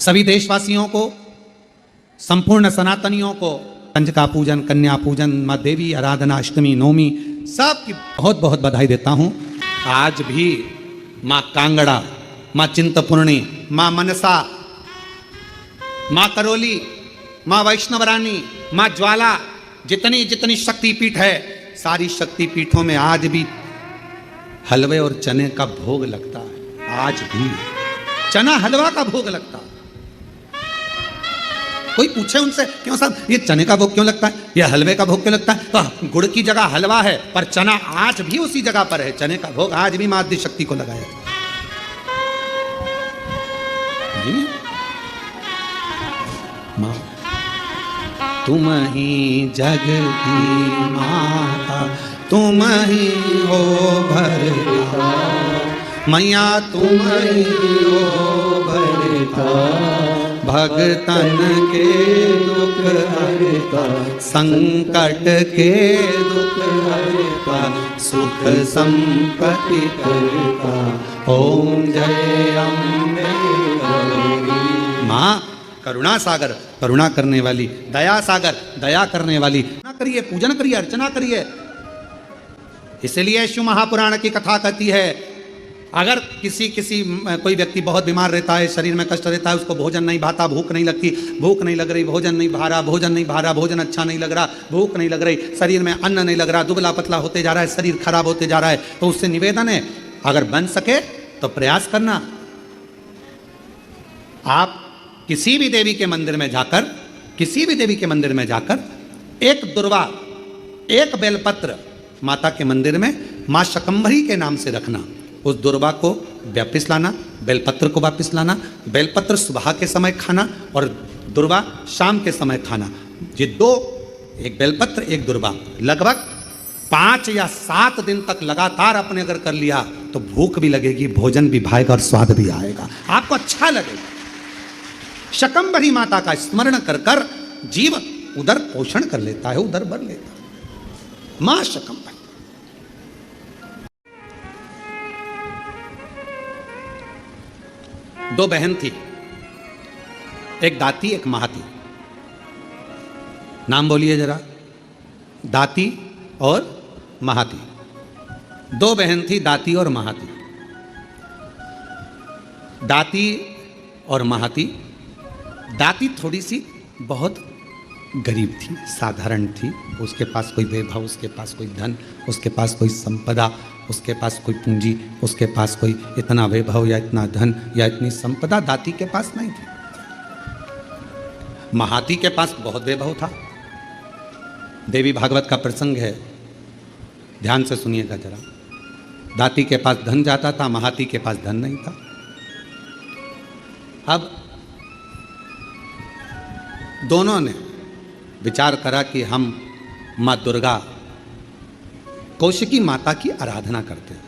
सभी देशवासियों को, संपूर्ण सनातनियों को कंजका पूजन, कन्या पूजन, माँ देवी आराधना, अष्टमी, नवमी सबकी बहुत बहुत बधाई देता हूँ। आज भी माँ कांगड़ा, माँ चिंतपूर्णी, माँ मनसा, माँ करोली, माँ वैष्णवरानी, माँ ज्वाला, जितनी जितनी शक्तिपीठ है, सारी शक्तिपीठों में आज भी हलवे और चने का भोग लगता है। आज भी चना हलवा का भोग लगता है। कोई पूछे उनसे, क्यों साहब ये चने का भोग क्यों लगता है, ये हलवे का भोग क्यों लगता है, तो गुड़ की जगह हलवा है, पर चना आज भी उसी जगह पर है। चने का भोग आज भी मां आदि शक्ति को लगाया है। मां तुम ही जग की माता, तुम ही हो भरता, मैया तुम ही हो भरता, भगतन के दुख हरता, संकट के दुख हरता, सुख संपत्ति करता, ओम जय अम्बे गौरी। माँ करुणा सागर, करुणा करने वाली, दया सागर, दया करने वाली, करिए, पूजन करिए, अर्चना करिए। इसलिए शिव महापुराण की कथा कहती है, अगर किसी कोई व्यक्ति बहुत बीमार रहता है, शरीर में कष्ट रहता है, उसको भोजन नहीं भाता, भूख नहीं लगती, भूख नहीं लग रही, भोजन नहीं भा रहा, भोजन नहीं भा रहा, भोजन अच्छा नहीं लग रहा, भूख नहीं लग रही, शरीर में अन्न नहीं लग रहा, दुबला पतला होते जा रहा है, शरीर खराब होते जा रहा है, तो उससे निवेदन है, अगर बन सके तो प्रयास करना। आप किसी भी देवी के मंदिर में जाकर, किसी भी देवी के मंदिर में जाकर एक दुर्वा, एक बेलपत्र माता के मंदिर में माँ शकंभरी के नाम से रखना। उस दुर्वा को वापिस लाना, बेलपत्र को वापिस लाना। बेलपत्र सुबह के समय खाना और दुर्वा शाम के समय खाना। ये दो, एक बेलपत्र एक दुर्वा, लगभग 5 या 7 दिन तक लगातार आपने अगर कर लिया तो भूख भी लगेगी, भोजन भी भाएगा और स्वाद भी आएगा, आपको अच्छा लगेगा। शकंभरी माता का स्मरण कर कर जीव उदर पोषण कर लेता है, उदर भर लेता है। मां शकंभरी। दो बहन थी, एक दाती एक महाती। नाम बोलिए जरा, दाती और महाती। दो बहन थी, दाती और महाती। दाती और महाती। दाती थोड़ी सी बहुत गरीब थी, साधारण थी, उसके पास कोई वैभव, उसके पास कोई धन, उसके पास कोई संपदा, उसके पास कोई पूंजी, उसके पास कोई इतना वैभव या इतना धन या इतनी संपदा दाती के पास नहीं थी। महाती के पास बहुत वैभव था। देवी भागवत का प्रसंग है, ध्यान से सुनिएगा जरा। दाती के पास धन जाता था, महाती के पास धन नहीं था। अब दोनों ने विचार करा कि हम माँ दुर्गा, कौशिकी माता की आराधना करते हैं,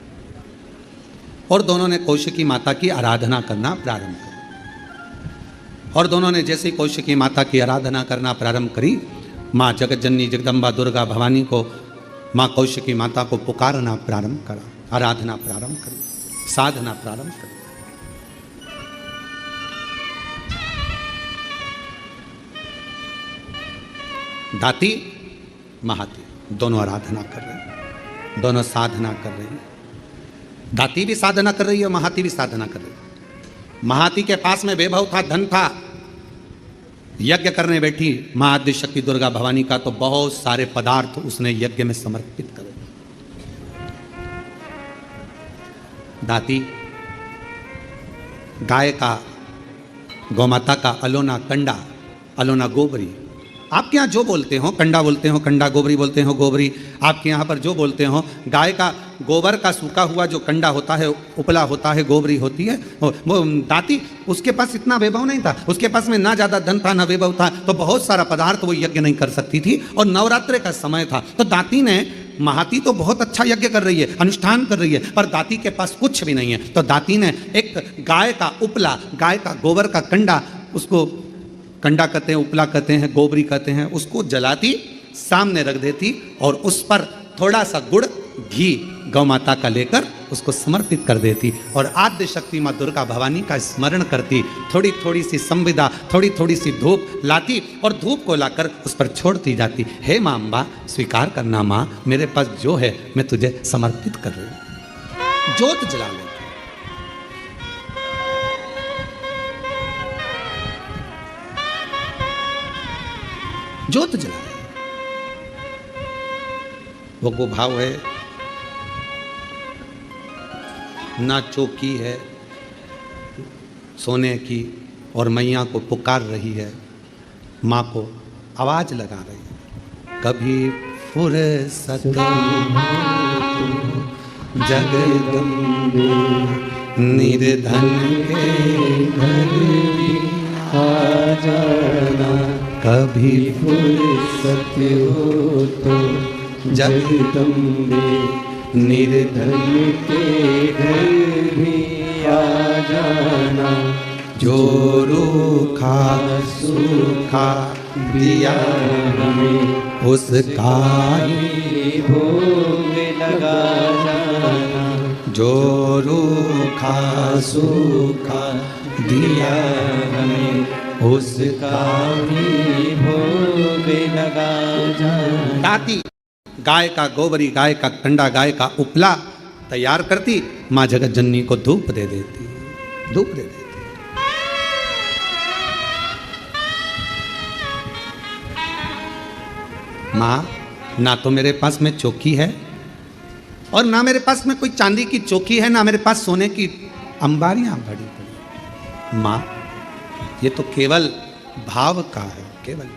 और दोनों ने कौशिकी माता की आराधना करना प्रारंभ किया। और दोनों ने जैसे कौशिकी माता की आराधना करना प्रारंभ करी, माँ जगतजननी जगदम्बा दुर्गा भवानी को, माँ कौशिकी माता को पुकारना प्रारंभ करा, आराधना प्रारंभ करी, साधना प्रारंभ करी। दाती महाती दोनों आराधना कर रहे हैं, दोनों साधना कर रहे हैं। दाती भी साधना कर रही है, महाती भी साधना कर रही है। महाती के पास में वैभव था, धन था, यज्ञ करने बैठी माँ आदि शक्ति दुर्गा भवानी का, तो बहुत सारे पदार्थ उसने यज्ञ में समर्पित करे। दाती गाय का, गौमाता का अलोना कंडा, अलोना गोबरी, आपके यहाँ जो बोलते हो, कंडा बोलते हो कंडा, गोबरी बोलते हो गोबरी, आपके यहाँ पर जो बोलते हो, गाय का गोबर का सूखा हुआ जो कंडा होता है, उपला होता है, गोबरी होती है, वो दाती, उसके पास इतना वैभव नहीं था, उसके पास में ना ज़्यादा धन था ना वैभव था, तो बहुत सारा पदार्थ वो यज्ञ नहीं कर सकती थी, और नवरात्रि का समय था। तो दाती ने, महाती तो बहुत अच्छा यज्ञ कर रही है, अनुष्ठान कर रही है, पर दाती के पास कुछ भी नहीं है, तो दाती ने एक गाय का उपला, गाय का गोबर का कंडा, उसको कंडा कहते हैं, उपला कहते हैं, गोबरी कहते हैं, उसको जलाती, सामने रख देती, और उस पर थोड़ा सा गुड़ घी गौ माता का लेकर उसको समर्पित कर देती और आद्य शक्ति माँ दुर्गा भवानी का स्मरण करती, थोड़ी थोड़ी सी संविदा, थोड़ी थोड़ी सी धूप लाती और धूप को लाकर उस पर छोड़ती जाती। हे माँ अम्बा, स्वीकार करना माँ, मेरे पास जो है मैं तुझे समर्पित कर रही हूँ। ज्योत जला ले, ज्योत जला। वो भाव है, ना चौकी है सोने की और मैया को पुकार रही है, माँ को आवाज लगा रही है। कभी फुर्सत जगदम्बे निर्धन के घर आ जाना, कभी फुर्सत हो तो जगदम्बे निर्धन के घर भी आ जाना, जो रूखा सूखा दिया हमें उसका ही भोग लगा जाना, जो रूखा सूखा दिया हमें उसका ही भोग लगा जाना। दाती गाय का गोबरी, गाय का कंडा, गाय का उपला तैयार करती, माँ जगत जननी को धूप दे देती, धूप दे देती। माँ, ना तो मेरे पास में चौकी है और ना मेरे पास में कोई चांदी की चौकी है, ना मेरे पास सोने की अंबारियां बड़ी बड़ी। माँ, ये तो केवल भाव का है, केवल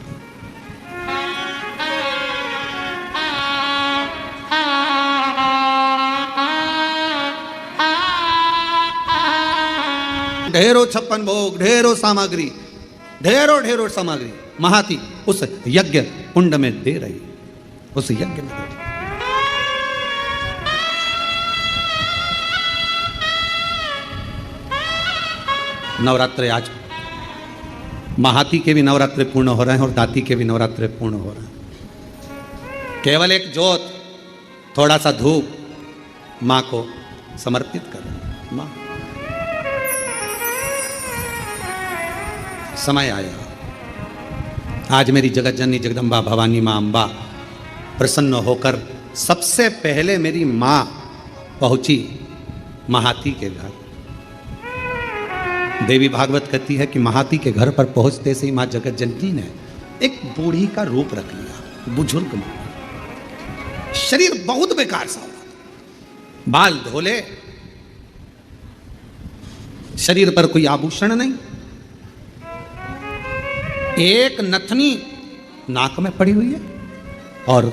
ढेरों 56 भोग, ढेरों सामग्री, ढेरों ढेरों सामग्री महाती उस यज्ञ कुंड में दे रही, उस यज्ञ में दे रही। नवरात्रे आज महाती के भी नवरात्रे पूर्ण हो रहे हैं और दाती के भी नवरात्रे पूर्ण हो रहे हैं। केवल एक ज्योत, थोड़ा सा धूप माँ को समर्पित कर रहे हैं। माँ, समय आया, आज मेरी जगत जननी जगदम्बा भवानी माँ अम्बा प्रसन्न होकर सबसे पहले मेरी माँ पहुंची महाती के घर। देवी भागवत कहती है कि महाती के घर पर पहुंचते से ही माँ जगत जननी ने एक बूढ़ी का रूप रख लिया, बुजुर्ग माँ। शरीर बहुत बेकार सा हुआ, बाल धोले, शरीर पर कोई आभूषण नहीं, एक नथनी नाक में पड़ी हुई है और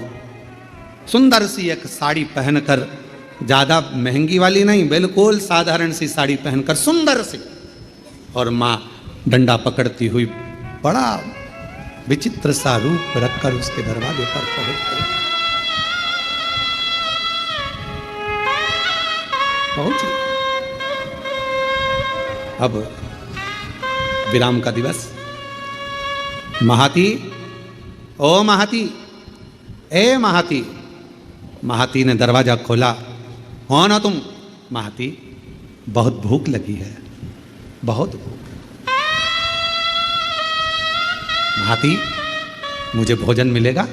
सुंदर सी एक साड़ी पहनकर, ज्यादा महंगी वाली नहीं, बिल्कुल साधारण सी साड़ी पहनकर सुंदर सी, और माँ डंडा पकड़ती हुई बड़ा विचित्र सा रूप रखकर उसके दरवाजे पर पहुंची। अब विराम का दिवस। महाती, ओ महाती, ए महाती। महाती ने दरवाजा खोला। कौन हो तुम? महाती, बहुत भूख लगी है, बहुत भूख। महाती, मुझे भोजन मिलेगा?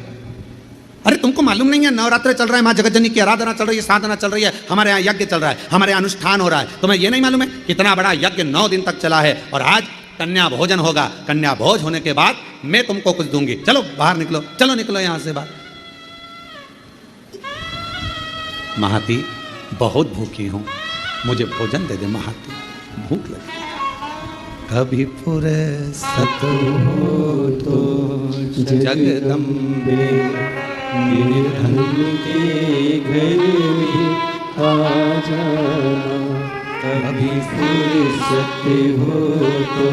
अरे तुमको मालूम नहीं है नवरात्र चल रहा है, माँ जगतजननी की आराधना चल रही है, साधना चल रही है, हमारे यहाँ यज्ञ चल रहा है, हमारे यहाँ अनुष्ठान हो रहा है। तुम्हें ये नहीं मालूम है कितना बड़ा यज्ञ 9 दिन तक चला है और आज कन्या भोजन होगा। कन्या भोज होने के बाद मैं तुमको कुछ दूंगी। चलो बाहर निकलो, चलो निकलो यहां से बाहर। महाती, बहुत भूखी हूं, मुझे भोजन दे दे महाती, भूख लगी। कभी फुर्सत हो तो जगदम्बे निर्धन के घर में आ जाना, कभी फुर्सत हो तो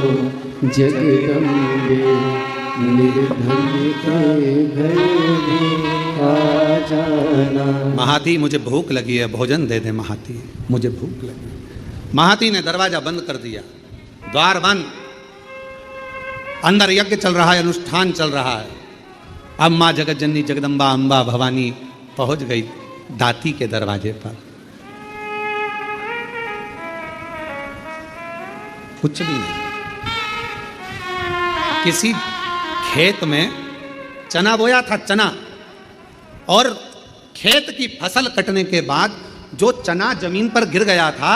जगदम्बे निर्धन के घर में आ जाना। महाती, मुझे भूख लगी है, भोजन दे दे महाती, मुझे भूख लगी। महाती ने दरवाजा बंद कर दिया, द्वार बंद। अंदर यज्ञ चल रहा है, अनुष्ठान चल रहा है। अब माँ जगतजननी जगदम्बा अम्बा भवानी पहुंच गई दाती के दरवाजे पर। कुछ भी नहीं। किसी खेत में चना बोया था, चना, और खेत की फसल कटने के बाद जो चना जमीन पर गिर गया था,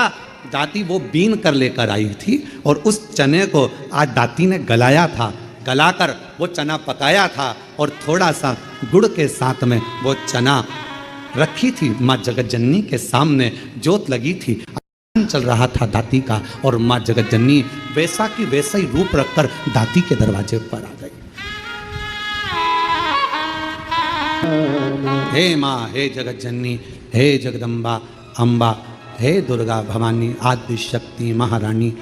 दाती वो बीन कर लेकर आई थी और उस चने को आज दाती ने गलाया था। गलाकर वो चना पकाया था और थोड़ा सा गुड़ के साथ में वो चना रखी थी माँ जगतजननी के सामने। जोत लगी थी, चल रहा था दाती का, और माँ जगतजननी वैसा की वैसा ही रूप रखकर दाती के दरवाजे पर आ गई। हे माँ, हे जगतजननी, हे जगदम्बा अम्बा, हे दुर्गा भवानी, आदि शक्ति महारानी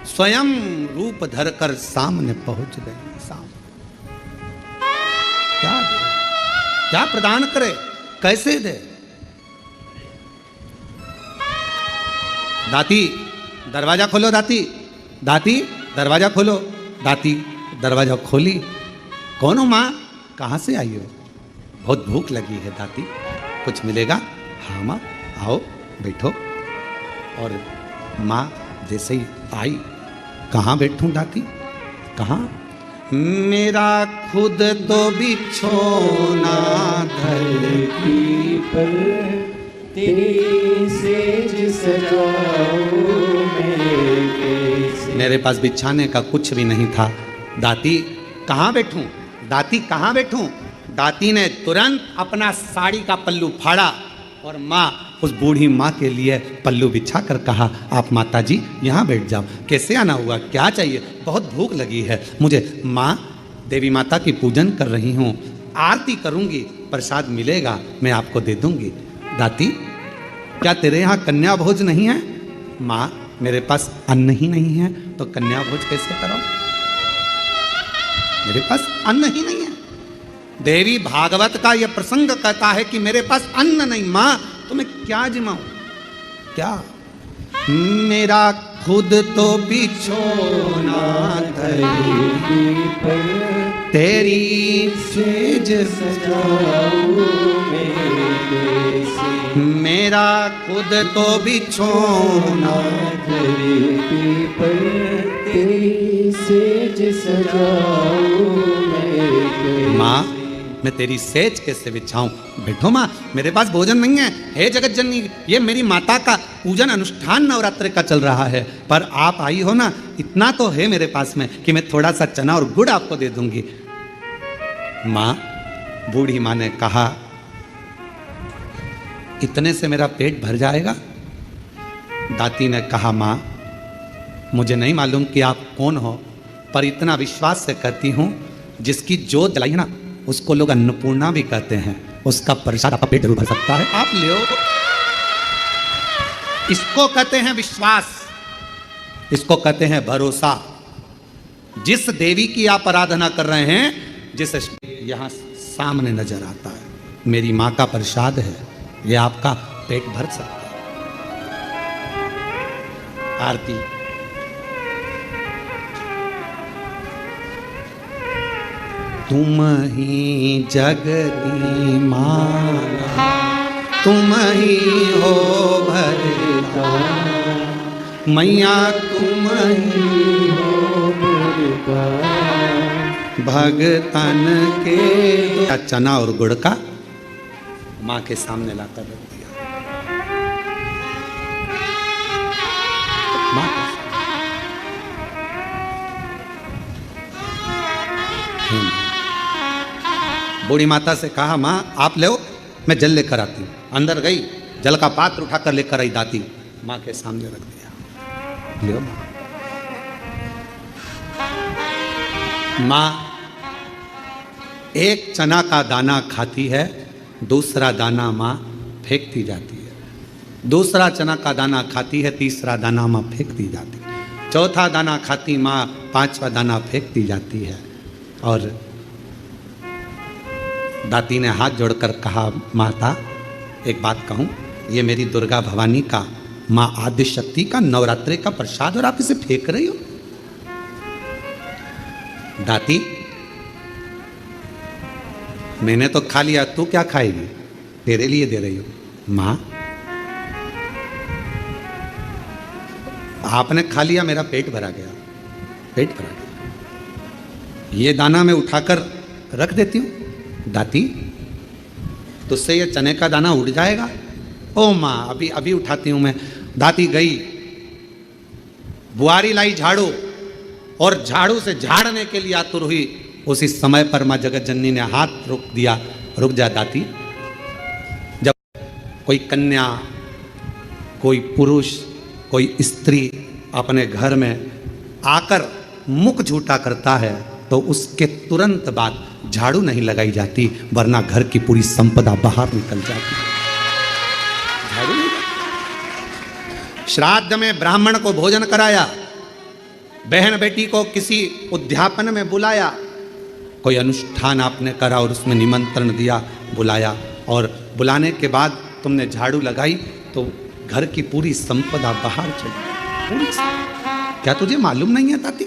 स्वयं रूप धरकर सामने पहुंच गई। सामने क्या दे, क्या प्रदान करे, कैसे दे? दाती दरवाजा खोलो, दाती, दाती दरवाजा खोलो। दाती दरवाजा खोली। कौन हो माँ, कहाँ से आई हो? बहुत भूख लगी है दाती, कुछ मिलेगा? हाँ माँ, आओ बैठो। और माँ जैसे ही आई, कहाँ बैठूं दाती, कहाँ? मेरा खुद तो बिछोना धरती पर, तेरी सेज सजाऊं मैं कैसे। मेरे पास बिछाने का कुछ भी नहीं था। दाती कहाँ बैठूं, दाती कहाँ बैठूं? दाती ने तुरंत अपना साड़ी का पल्लू फाड़ा और माँ, उस बूढ़ी माँ के लिए पल्लू बिछा कर कहा, आप माता जी यहाँ बैठ जाओ। कैसे आना हुआ, क्या चाहिए? बहुत भूख लगी है मुझे। माँ, देवी माता की पूजन कर रही हूँ, आरती करूँगी, प्रसाद मिलेगा मैं आपको दे दूँगी। दाती, क्या तेरे यहाँ कन्या भोज नहीं है? माँ, मेरे पास अन्न ही नहीं है तो कन्या भोज कैसे करो? मेरे पास अन्न ही नहीं है। देवी भागवत का यह प्रसंग कहता है कि मेरे पास अन्न नहीं। माँ, तो मैं क्या जिमाऊं, क्या? मेरा खुद तो बिछोना धरती पर, तेरी सेज सजाऊं मैं कैसे। मेरा खुद तो बिछोना धरती पर, तेरी सेज सजाऊं मैं कैसे। माँ, मैं तेरी सेज कैसे बिछाऊं? बैठो माँ, मेरे पास भोजन नहीं है। हे जगतजननी, ये मेरी माता का पूजन अनुष्ठान नवरात्रि का चल रहा है, पर आप आई हो ना, इतना तो है मेरे पास में कि मैं थोड़ा सा चना और गुड़ आपको दे दूंगी। माँ, बूढ़ी माँ ने कहा, इतने से मेरा पेट भर जाएगा? दाती ने कहा, माँ, मुझे नहीं मालूम कि आप कौन हो, पर इतना विश्वास से कहती हूँ, जिसकी जोत जलाई ना उसको लोग अन्नपूर्णा भी कहते हैं, उसका प्रसाद आपका पेट जरूर भर सकता है, आप ले। इसको कहते हैं विश्वास, इसको कहते हैं भरोसा। जिस देवी की आप आराधना कर रहे हैं, जिस यहां सामने नजर आता है, मेरी मां का प्रसाद है, ये आपका पेट भर सकता है। आरती। तुम ही जग की माला, तुम ही हो भरता, मैया तुम ही हो भरता, भगतन के। चना और गुड़ का माँ के सामने लाकर रख दिया। माँ बूढ़ी माता से कहा, माँ आप ले, मैं जल लेकर आती हूँ। अंदर गई, जल का पात्र उठाकर लेकर आई दाती, माँ के सामने रख दिया। ले माँ, एक चना का दाना खाती है, दूसरा दाना माँ फेंकती जाती है। दूसरा चना का दाना खाती है, तीसरा दाना माँ फेंकती जाती है। चौथा दाना खाती माँ, पांचवा दाना फेंकती जाती है। और दाती ने हाथ जोड़कर कहा, माता एक बात कहूँ, ये मेरी दुर्गा भवानी का, माँ आदि शक्ति का नवरात्रि का प्रसाद और आप इसे फेंक रही हो? दाती, मैंने तो खा लिया, तू क्या खाएगी? तेरे लिए दे रही हो। माँ आपने खा लिया, मेरा पेट भरा गया, पेट भरा गया। ये दाना मैं उठाकर रख देती हूँ दाती, तो उससे ये चने का दाना उड़ जाएगा। ओ माँ, अभी अभी उठाती हूँ मैं। दाती गई, बुआरी लाई झाड़ू, और झाड़ू से झाड़ने के लिए आतुर हुई। उसी समय पर माँ जगत जननी ने हाथ रोक दिया, रुक जा दाती। जब कोई कन्या, कोई पुरुष, कोई स्त्री अपने घर में आकर मुख झूठा करता है तो उसके तुरंत बाद झाड़ू नहीं लगाई जाती, वरना घर की पूरी संपदा बाहर निकल जाती। झाड़ू नहीं। श्राद्ध में ब्राह्मण को भोजन कराया, बहन बेटी को किसी उद्यापन में बुलाया, कोई अनुष्ठान आपने करा और उसमें निमंत्रण दिया, बुलाया, और बुलाने के बाद तुमने झाड़ू लगाई तो घर की पूरी संपदा बाहर चली। क्या तुझे मालूम नहीं है ताती?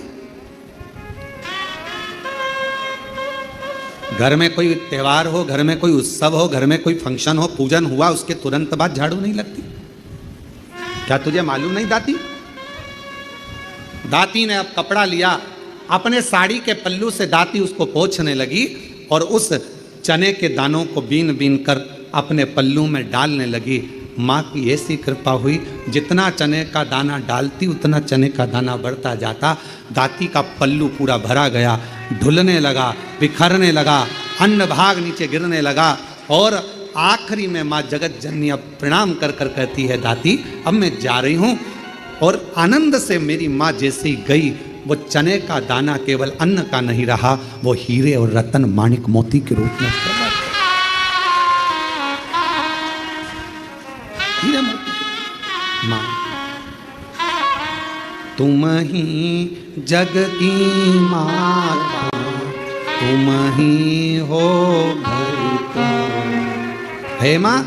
घर में कोई त्योहार हो, घर में कोई उत्सव हो, घर में कोई फंक्शन हो, पूजन हुआ, उसके तुरंत बाद झाड़ू नहीं लगती। क्या तुझे मालूम नहीं दाती? दाती ने अब कपड़ा लिया, अपने साड़ी के पल्लू से दाती उसको पोंछने लगी और उस चने के दानों को बीन बीन कर अपने पल्लू में डालने लगी। माँ की ऐसी कृपा हुई, जितना चने का दाना डालती उतना चने का दाना बढ़ता जाता। दाती का पल्लू पूरा भरा गया, ढुलने लगा, बिखरने लगा, अन्न भाग नीचे गिरने लगा। और आखिरी में माँ जगत जननी अब प्रणाम कर कर कहती है, दाती अब मैं जा रही हूँ। और आनंद से मेरी माँ जैसे ही गई, वो चने का दाना केवल अन्न का नहीं रहा, वो हीरे और रतन माणिक मोती के रूप में हीरे मोती। माँ तुम ही जग की माता, तुम ही हो भरता। हे माँ,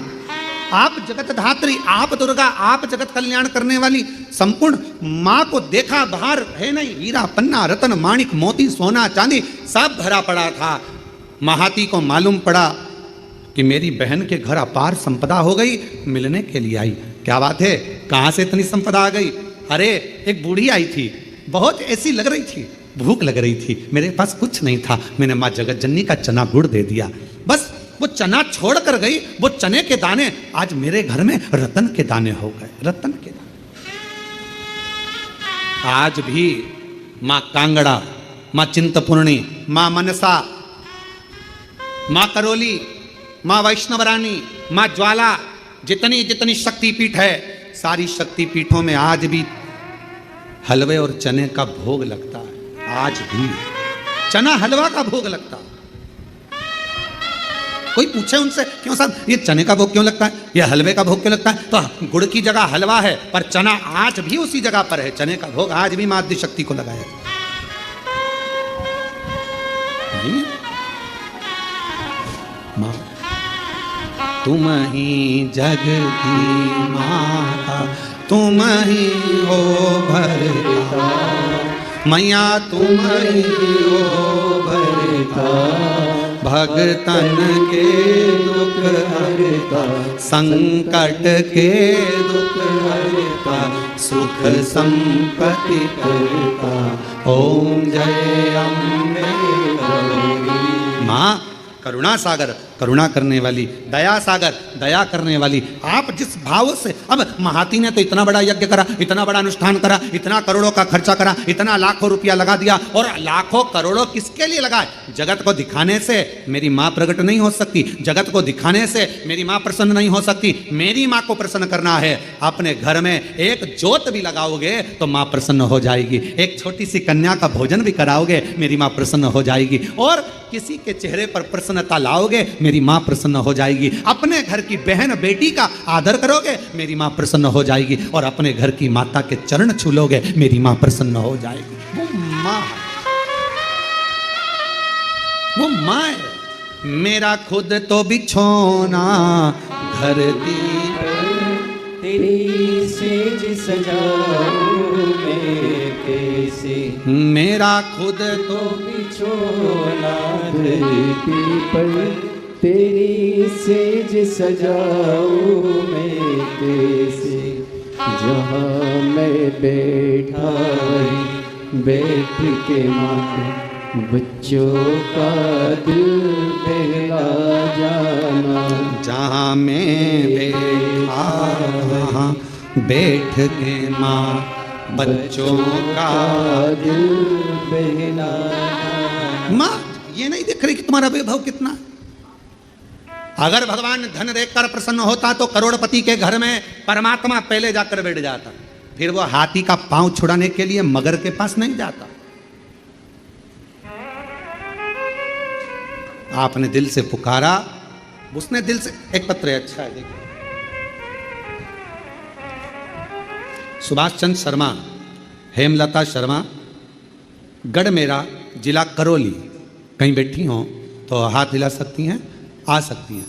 आप जगत धात्री, आप दुर्गा, आप जगत कल्याण करने वाली संपूर्ण माँ को देखा, बाहर है नहीं, हीरा पन्ना रतन माणिक मोती सोना चांदी सब भरा पड़ा था। महाती को मालूम पड़ा कि मेरी बहन के घर अपार संपदा हो गई, मिलने के लिए आई। क्या बात है, कहाँ से इतनी संपदा आ गई? अरे एक बूढ़ी आई थी, बहुत ऐसी लग रही थी, भूख लग रही थी, मेरे पास कुछ नहीं था, मैंने माँ जगत जननी का चना गुड़ दे दिया। बस वो चना छोड़ कर गई, वो चने के दाने आज मेरे घर में रतन के दाने हो गए, रतन के दाने। आज भी माँ कांगड़ा, माँ चिंतपूर्णी, माँ मनसा, माँ करोली, माँ वैष्णवरानी, माँ ज्वाला, जितनी जितनी शक्तिपीठ है, सारी शक्तिपीठों में आज भी हलवे और चने का भोग लगता है। आज भी चना हलवा का भोग लगता है। कोई पूछे उनसे, क्यों साहब ये चने का भोग क्यों लगता है, ये हलवे का भोग क्यों लगता है? तो गुड़ की जगह हलवा है, पर चना आज भी उसी जगह पर है। चने का भोग आज भी मां आदि शक्ति को लगाया नहीं? मां तुम ही जग की माता, तुम ही हो भरता, मैया तुम ही हो भरता, भगतन के दुख हरता, संकट के दुख हरता, सुख संपत्ति करता, ओम जय अम्बे गौरी। माँ करुणा सागर, करुणा करने वाली, दया सागर, दया करने वाली। आप जिस भाव से, अब महाती ने तो इतना बड़ा यज्ञ करा, इतना बड़ा अनुष्ठान करा, इतना करोड़ों का खर्चा करा, इतना लाखों रुपया लगा दिया, और लाखों करोड़ों किसके लिए लगाए? जगत को दिखाने से मेरी माँ प्रकट नहीं हो सकती, जगत को दिखाने से मेरी माँ प्रसन्न नहीं हो सकती। मेरी माँ को प्रसन्न करना है, अपने घर में एक जोत भी लगाओगे तो माँ प्रसन्न हो जाएगी, एक छोटी सी कन्या का भोजन भी कराओगे, मेरी माँ प्रसन्न हो जाएगी, और किसी के चेहरे पर प्रसन्नता लाओगे, मेरी माँ प्रसन्न हो जाएगी। अपने घर की बहन बेटी का आदर करोगे, मेरी माँ प्रसन्न हो जाएगी, और अपने घर की माता के चरण छू लोगे, मेरी माँ प्रसन्न हो जाएगी। वो माँ, वो माँ है। मेरा खुद तो बिछोना धरती तेरी सेज सजाऊं मैं कैसे, मेरा खुद तो बिछोना धरती पर तेरी सेज सजाऊं मैं कैसे, जहाँ मैं बैठा वहीं बैठ के माँ बच्चों का दिल बहला जाना। जहाँ मैं बैठा वहाँ बैठ के माँ बच्चों का दिल बहला जाना। माँ ये नहीं देख रही कि तुम्हारा वैभव कितना। अगर भगवान धन देखकर प्रसन्न होता तो करोड़पति के घर में परमात्मा पहले जाकर बैठ जाता, फिर वो हाथी का पांव छुड़ाने के लिए मगर के पास नहीं जाता। आपने दिल से पुकारा, उसने दिल से। एक पत्र है, अच्छा है, देखिए। सुभाष चंद्र शर्मा, हेमलता शर्मा, गढ़मेरा, जिला करौली। कहीं बैठी हो तो हाथ हिला सकती हैं, आ सकती हैं,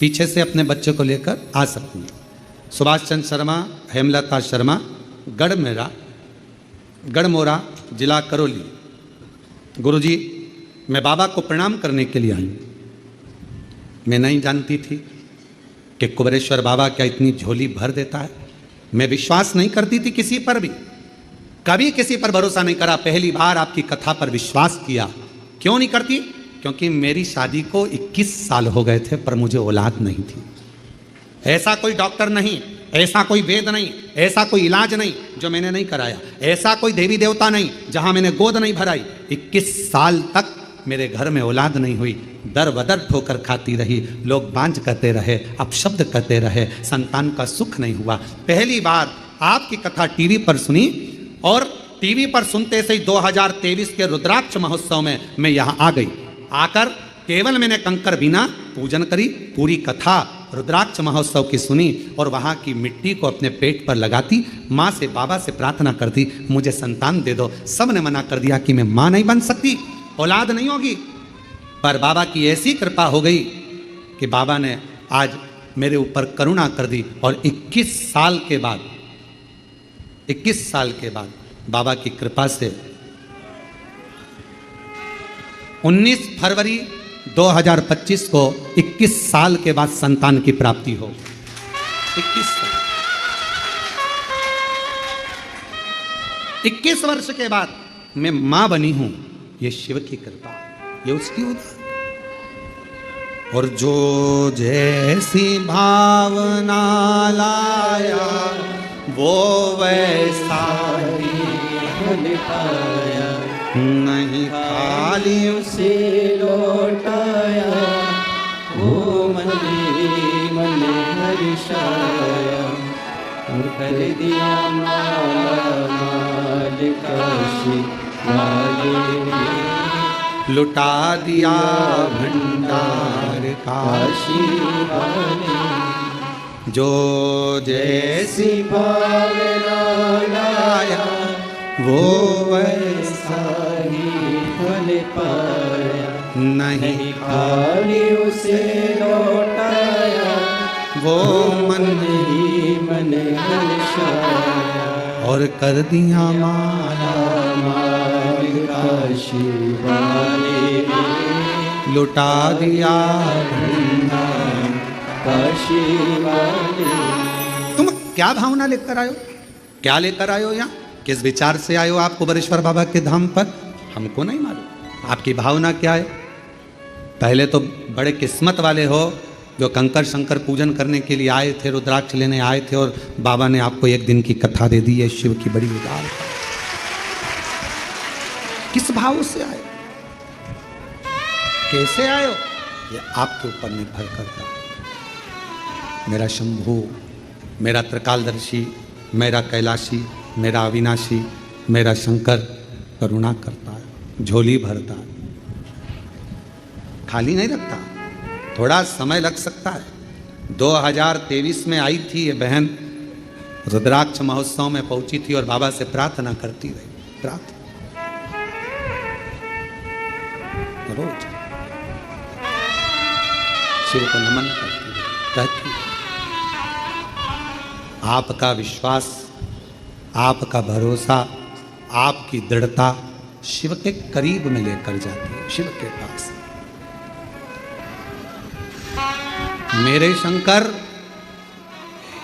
पीछे से अपने बच्चे को लेकर आ सकती हैं। सुभाष चंद्र शर्मा, हेमलता शर्मा, गढ़मेरा, गढ़मोरा, जिला करौली। गुरुजी, मैं बाबा को प्रणाम करने के लिए आई। मैं नहीं जानती थी कि कुबेरेश्वर बाबा क्या इतनी झोली भर देता है। मैं विश्वास नहीं करती थी किसी पर भी, कभी किसी पर भरोसा नहीं करा। पहली बार आपकी कथा पर विश्वास किया। क्यों नहीं करती? क्योंकि मेरी शादी को 21 साल हो गए थे पर मुझे औलाद नहीं थी। ऐसा कोई डॉक्टर नहीं, ऐसा कोई वेद नहीं, ऐसा कोई इलाज नहीं जो मैंने नहीं कराया, ऐसा कोई देवी देवता नहीं जहां मैंने गोद नहीं भराई। 21 साल तक मेरे घर में औलाद नहीं हुई। दर बदर ठोकर खाती रही, लोग बांझ कहते रहे, अपशब्द कहते रहे, संतान का सुख नहीं हुआ। पहली बार आपकी कथा टीवी पर सुनी और टीवी पर सुनते से ही 2023 के रुद्राक्ष महोत्सव में मैं यहाँ आ गई। आकर केवल मैंने कंकर बीना पूजन करी, पूरी कथा रुद्राक्ष महोत्सव की सुनी और वहाँ की मिट्टी को अपने पेट पर लगाती, माँ से बाबा से प्रार्थना करती, मुझे संतान दे दो। सब ने मना कर दिया कि मैं माँ नहीं बन सकती, औलाद नहीं होगी। पर बाबा की ऐसी कृपा हो गई कि बाबा ने आज मेरे ऊपर करुणा कर दी और 21 साल के बाद बाबा की कृपा से 19 फरवरी 2025 को 21 साल के बाद संतान की प्राप्ति हो। 21 वर्ष के बाद मैं मां बनी हूं। ये शिव की कृपा, ये उसकी उदार। और जो जैसी भावना लाया वो वैसा ही फल पाया, नहीं खाली उसे लौटाया। वो मन हर्षाया और कर दिया माल काशी वाले ने। लुटा दिया भंडार काशी वाले। जो जैसी भावना लाया वो वैसा ही फल पाया। नहीं खाली उसे लौटाया। वो मन ही मन हर्षाया और कर दिया माला माल काशी वाले ने। लुटा दिया भंडार काशी वाले। तुम क्या भावना लेकर आयो, क्या लेकर आयो यहाँ, किस विचार से आयो आप कुबेरेश्वर बाबा के धाम पर, हमको नहीं मालूम। आपकी भावना क्या है? पहले तो बड़े किस्मत वाले हो जो कंकर शंकर पूजन करने के लिए आए थे, रुद्राक्ष लेने आए थे और बाबा ने आपको एक दिन की कथा दे दी है। शिव की बड़ी उदार। किस भाव से आए, कैसे आयो, ये आपके ऊपर निर्भर करता है। मेरा शंभु, मेरा त्रिकालदर्शी, मेरा कैलाशी, मेरा अविनाशी, मेरा शंकर करुणा करता है, झोली भरता है, खाली नहीं रखता। थोड़ा समय लग सकता है। 2023 में आई थी ये बहन, रुद्राक्ष महोत्सव में पहुंची थी और बाबा से प्रार्थना करती रही, प्रार्थना रोज शिव को नमन करती रही, कहती आपका विश्वास, आपका भरोसा, आपकी दृढ़ता शिव के करीब में लेकर जाती है, शिव के पास। मेरे शंकर,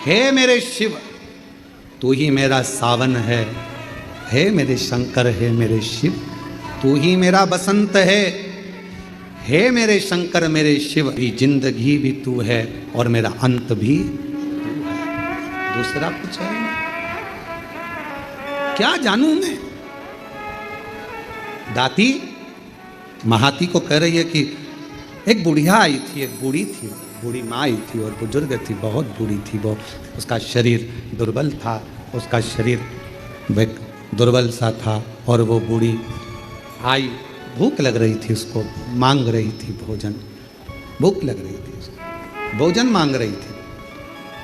हे मेरे शिव, तू ही मेरा सावन है, हे मेरे शंकर, है मेरे शिव। तू ही मेरा बसंत है मेरे शंकर, मेरे शिव। भी जिंदगी भी तू है और मेरा अंत भी तू है। दूसरा कुछ है क्या जानूं मैं। दाती महाती को कह रही है कि एक बुढ़िया आई थी, एक बूढ़ी थी, बूढ़ी माँ आई थी और बुजुर्ग थी, बहुत बूढ़ी थी वो। उसका शरीर दुर्बल था, उसका शरीर दुर्बल सा था। और वो बूढ़ी आई, भूख लग रही थी उसको, मांग रही थी भोजन, भूख लग रही थी उसको, भोजन मांग रही थी।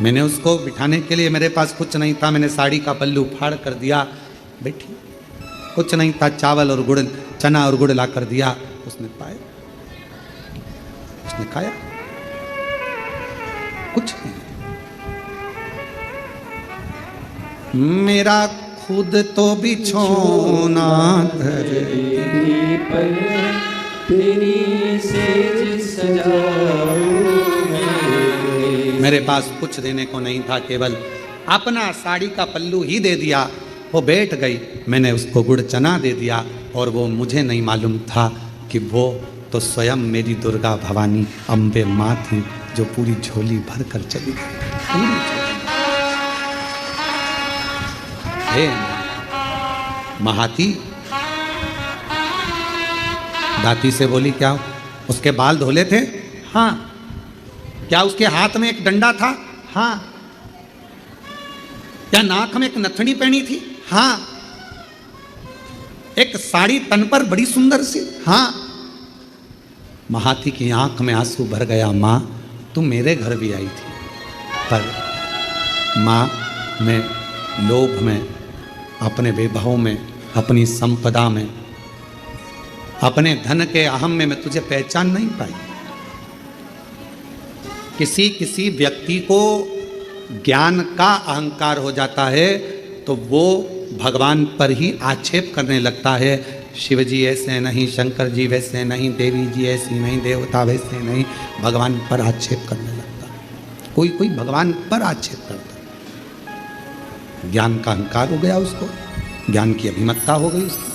मैंने उसको बिठाने के लिए, मेरे पास कुछ नहीं था, मैंने साड़ी का पल्लू फाड़ कर दिया, बैठी। कुछ नहीं था, चावल और गुड़, चना और गुड़ ला कर दिया। उसने पाया, उसने खाया, कुछ नहीं। मेरा खुद तो बिछोना धरती पर, तेरी सेज सजाऊं मैं। मेरे पास कुछ देने को नहीं था, केवल अपना साड़ी का पल्लू ही दे दिया। वो बैठ गई, मैंने उसको गुड़ चना दे दिया। और वो मुझे नहीं मालूम था कि वो तो स्वयं मेरी दुर्गा भवानी अम्बे माँ थी, जो पूरी झोली भर कर चली गई। महाती दाती से बोली, क्या उसके बाल धोले थे? हाँ। क्या उसके हाथ में एक डंडा था? हाँ। क्या नाक में एक नथनी पहनी थी? हाँ। एक साड़ी तन पर बड़ी सुंदर सी? हाँ। महाती की आंख में आंसू भर गया। माँ, तुम मेरे घर भी आई थी, पर माँ मैं लोभ में, अपने वैभव में, अपनी संपदा में, अपने धन के अहम में मैं तुझे पहचान नहीं पाई। किसी किसी व्यक्ति को ज्ञान का अहंकार हो जाता है तो वो भगवान पर ही आक्षेप करने लगता है। शिव जी ऐसे नहीं, शंकर जी वैसे नहीं, देवी जी ऐसी नहीं, देवता वैसे नहीं, भगवान पर आक्षेप करने लगता है। कोई कोई भगवान पर आक्षेप करता है। ज्ञान का अहंकार हो गया उसको, ज्ञान की अभिमत्ता हो गई उसकी,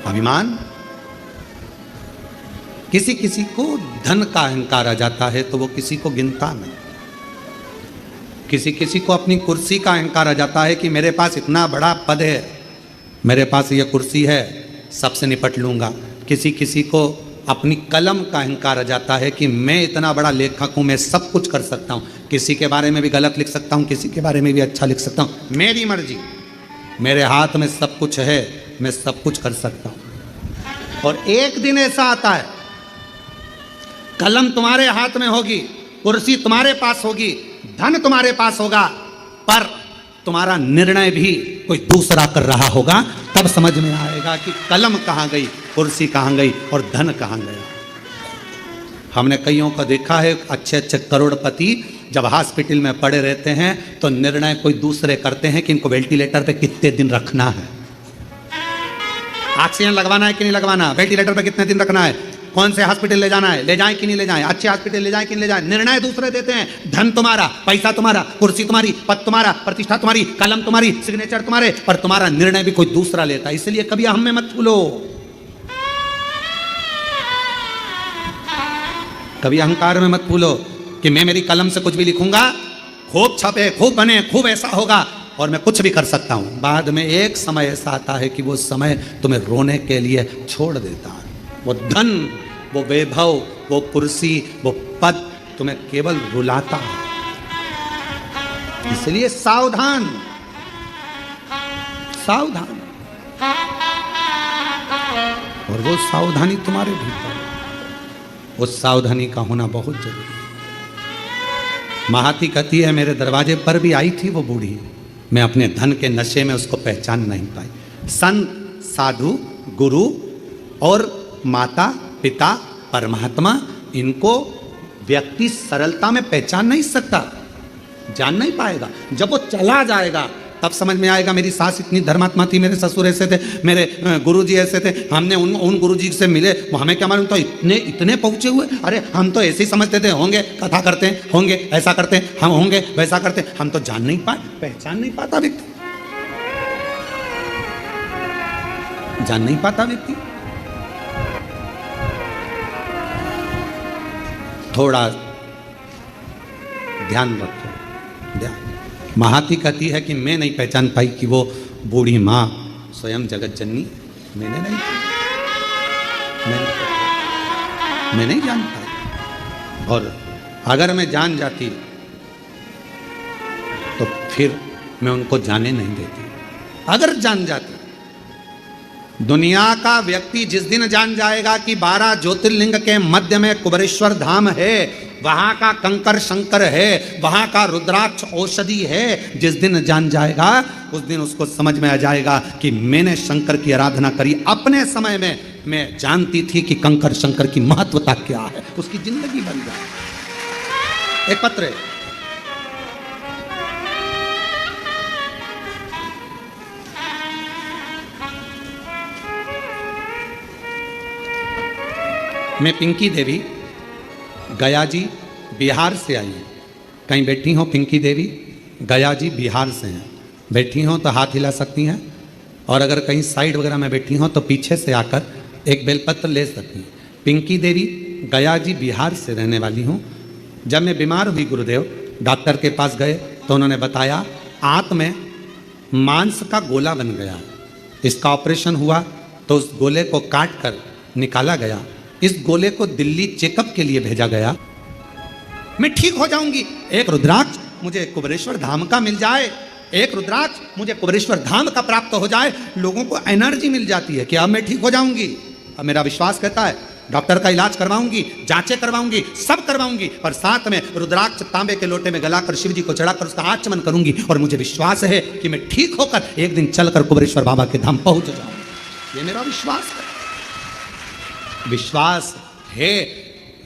अभिमान। किसी किसी को धन का अहंकार आ जाता है तो वो किसी को गिनता नहीं। किसी किसी को अपनी कुर्सी का अहंकार आ जाता है कि मेरे पास इतना बड़ा पद है, मेरे पास ये कुर्सी है, सबसे निपट लूंगा। किसी किसी को अपनी कलम का अहंकार आ जाता है कि मैं इतना बड़ा लेखक हूं, मैं सब कुछ कर सकता हूं, किसी के बारे में भी गलत लिख सकता हूं, किसी के बारे में भी अच्छा लिख सकता हूं, मेरी मर्जी, मेरे हाथ में सब कुछ है, मैं सब कुछ कर सकता हूं। और एक दिन ऐसा आता है, कलम तुम्हारे हाथ में होगी, कुर्सी तुम्हारे पास होगी, धन तुम्हारे पास होगा, पर तुम्हारा निर्णय भी कोई दूसरा कर रहा होगा। तब समझ में आएगा कि कलम कहाँ गई, कुर्सी कहाँ गई और धन कहाँ गया। हमने कईयों को देखा है, अच्छे अच्छे करोड़पति जब हॉस्पिटल में पड़े रहते हैं तो निर्णय कोई दूसरे करते हैं कि इनको वेंटिलेटर पे कितने दिन रखना है, ऑक्सीजन लगवाना है कि नहीं लगवाना, वेंटिलेटर पे कितने दिन रखना है, कौन से हॉस्पिटल ले जाना है, ले जाएं कि नहीं ले जाएं, अच्छे हॉस्पिटल ले जाएं कि नहीं ले जाएं। निर्णय दूसरे देते हैं। धन तुम्हारा, पैसा तुम्हारा, कुर्सी तुम्हारी, पद तुम्हारा, प्रतिष्ठा तुम्हारी, कलम तुम्हारी, सिग्नेचर तुम्हारे, पर तुम्हारा निर्णय भी कोई दूसरा लेता है। इसलिए कभी हम में मत भूलो, कभी अहंकार में मत भूलो कि मैं मेरी कलम से कुछ भी लिखूंगा, खूब छपे, खूब बने, खूब ऐसा होगा और मैं कुछ भी कर सकता हूं। बाद में एक समय ऐसा आता है कि वो समय तुम्हें रोने के लिए छोड़ देता है। वो धन, वो वैभव, वो कुर्सी, वो पद तुम्हें केवल रुलाता है। इसलिए सावधान, सावधान। और वो सावधानी तुम्हारे भीतर, उस सावधानी का होना बहुत जरूरी है। महाती कहती है, मेरे दरवाजे पर भी आई थी वो बूढ़ी, मैं अपने धन के नशे में उसको पहचान नहीं पाई। संत, साधु, गुरु और माता, पिता, परमात्मा, इनको व्यक्ति सरलता में पहचान नहीं सकता, जान नहीं पाएगा। जब वो चला जाएगा तब समझ में आएगा। मेरी सास इतनी धर्मात्मा थी, मेरे ससुर ऐसे थे, मेरे गुरुजी ऐसे थे, हमने उन गुरुजी से मिले, वो हमें क्या मालूम, तो इतने पहुंचे हुए। अरे हम तो ऐसे ही समझते थे, होंगे कथा करते हैं, होंगे ऐसा करते हैं, हम होंगे वैसा करते हैं। हम तो जान नहीं पाए, पहचान नहीं पाता व्यक्ति, जान नहीं पाता व्यक्ति। थोड़ा ध्यान रखो, ध्यान। महाती कहती है कि मैं नहीं पहचान पाई कि वो बूढ़ी माँ स्वयं जगत जननी, मैं नहीं जान पाई। और अगर मैं जान जाती तो फिर मैं उनको जाने नहीं देती। अगर जान जाती, दुनिया का व्यक्ति जिस दिन जान जाएगा कि 12 ज्योतिर्लिंग के मध्य में कुबेरेश्वर धाम है, वहां का कंकर शंकर है, वहां का रुद्राक्ष औषधि है, जिस दिन जान जाएगा उस दिन उसको समझ में आ जाएगा कि मैंने शंकर की आराधना करी। अपने समय में मैं जानती थी कि कंकर शंकर की महत्वता क्या है, उसकी जिंदगी बन जाए। एक पत्र है, मैं पिंकी देवी गया जी बिहार से आई हूँ। कहीं बैठी हो पिंकी देवी? गया जी बिहार से हैं। बैठी हो तो हाथ हिला सकती हैं, और अगर कहीं साइड वगैरह में बैठी हो तो पीछे से आकर एक बेलपत्र ले सकती हैं। पिंकी देवी गया जी बिहार से रहने वाली हूँ। जब मैं बीमार हुई गुरुदेव, डॉक्टर के पास गए तो उन्होंने बताया आंत में मांस का गोला बन गया। इसका ऑपरेशन हुआ तो उस गोले को काट कर निकाला गया। इस गोले को दिल्ली चेकअप के लिए भेजा गया। मैं ठीक हो जाऊंगी, एक रुद्राक्ष मुझे कुबेरेश्वर धाम का मिल जाए, एक रुद्राक्ष मुझे कुबेरेश्वर धाम का प्राप्त हो जाए, लोगों को एनर्जी मिल जाती है कि अब मैं ठीक हो जाऊंगी। अब मेरा विश्वास कहता है डॉक्टर का इलाज करवाऊंगी, जांचें करवाऊंगी, सब करवाऊंगी, और साथ में रुद्राक्ष तांबे के लोटे में गलाकर शिव जी को चढ़ाकर उसका आचमन करूंगी। और मुझे विश्वास है कि मैं ठीक होकर एक दिन चलकर कुबेरेश्वर बाबा के धाम पहुंच जाऊंगी। ये मेरा विश्वास है, विश्वास है।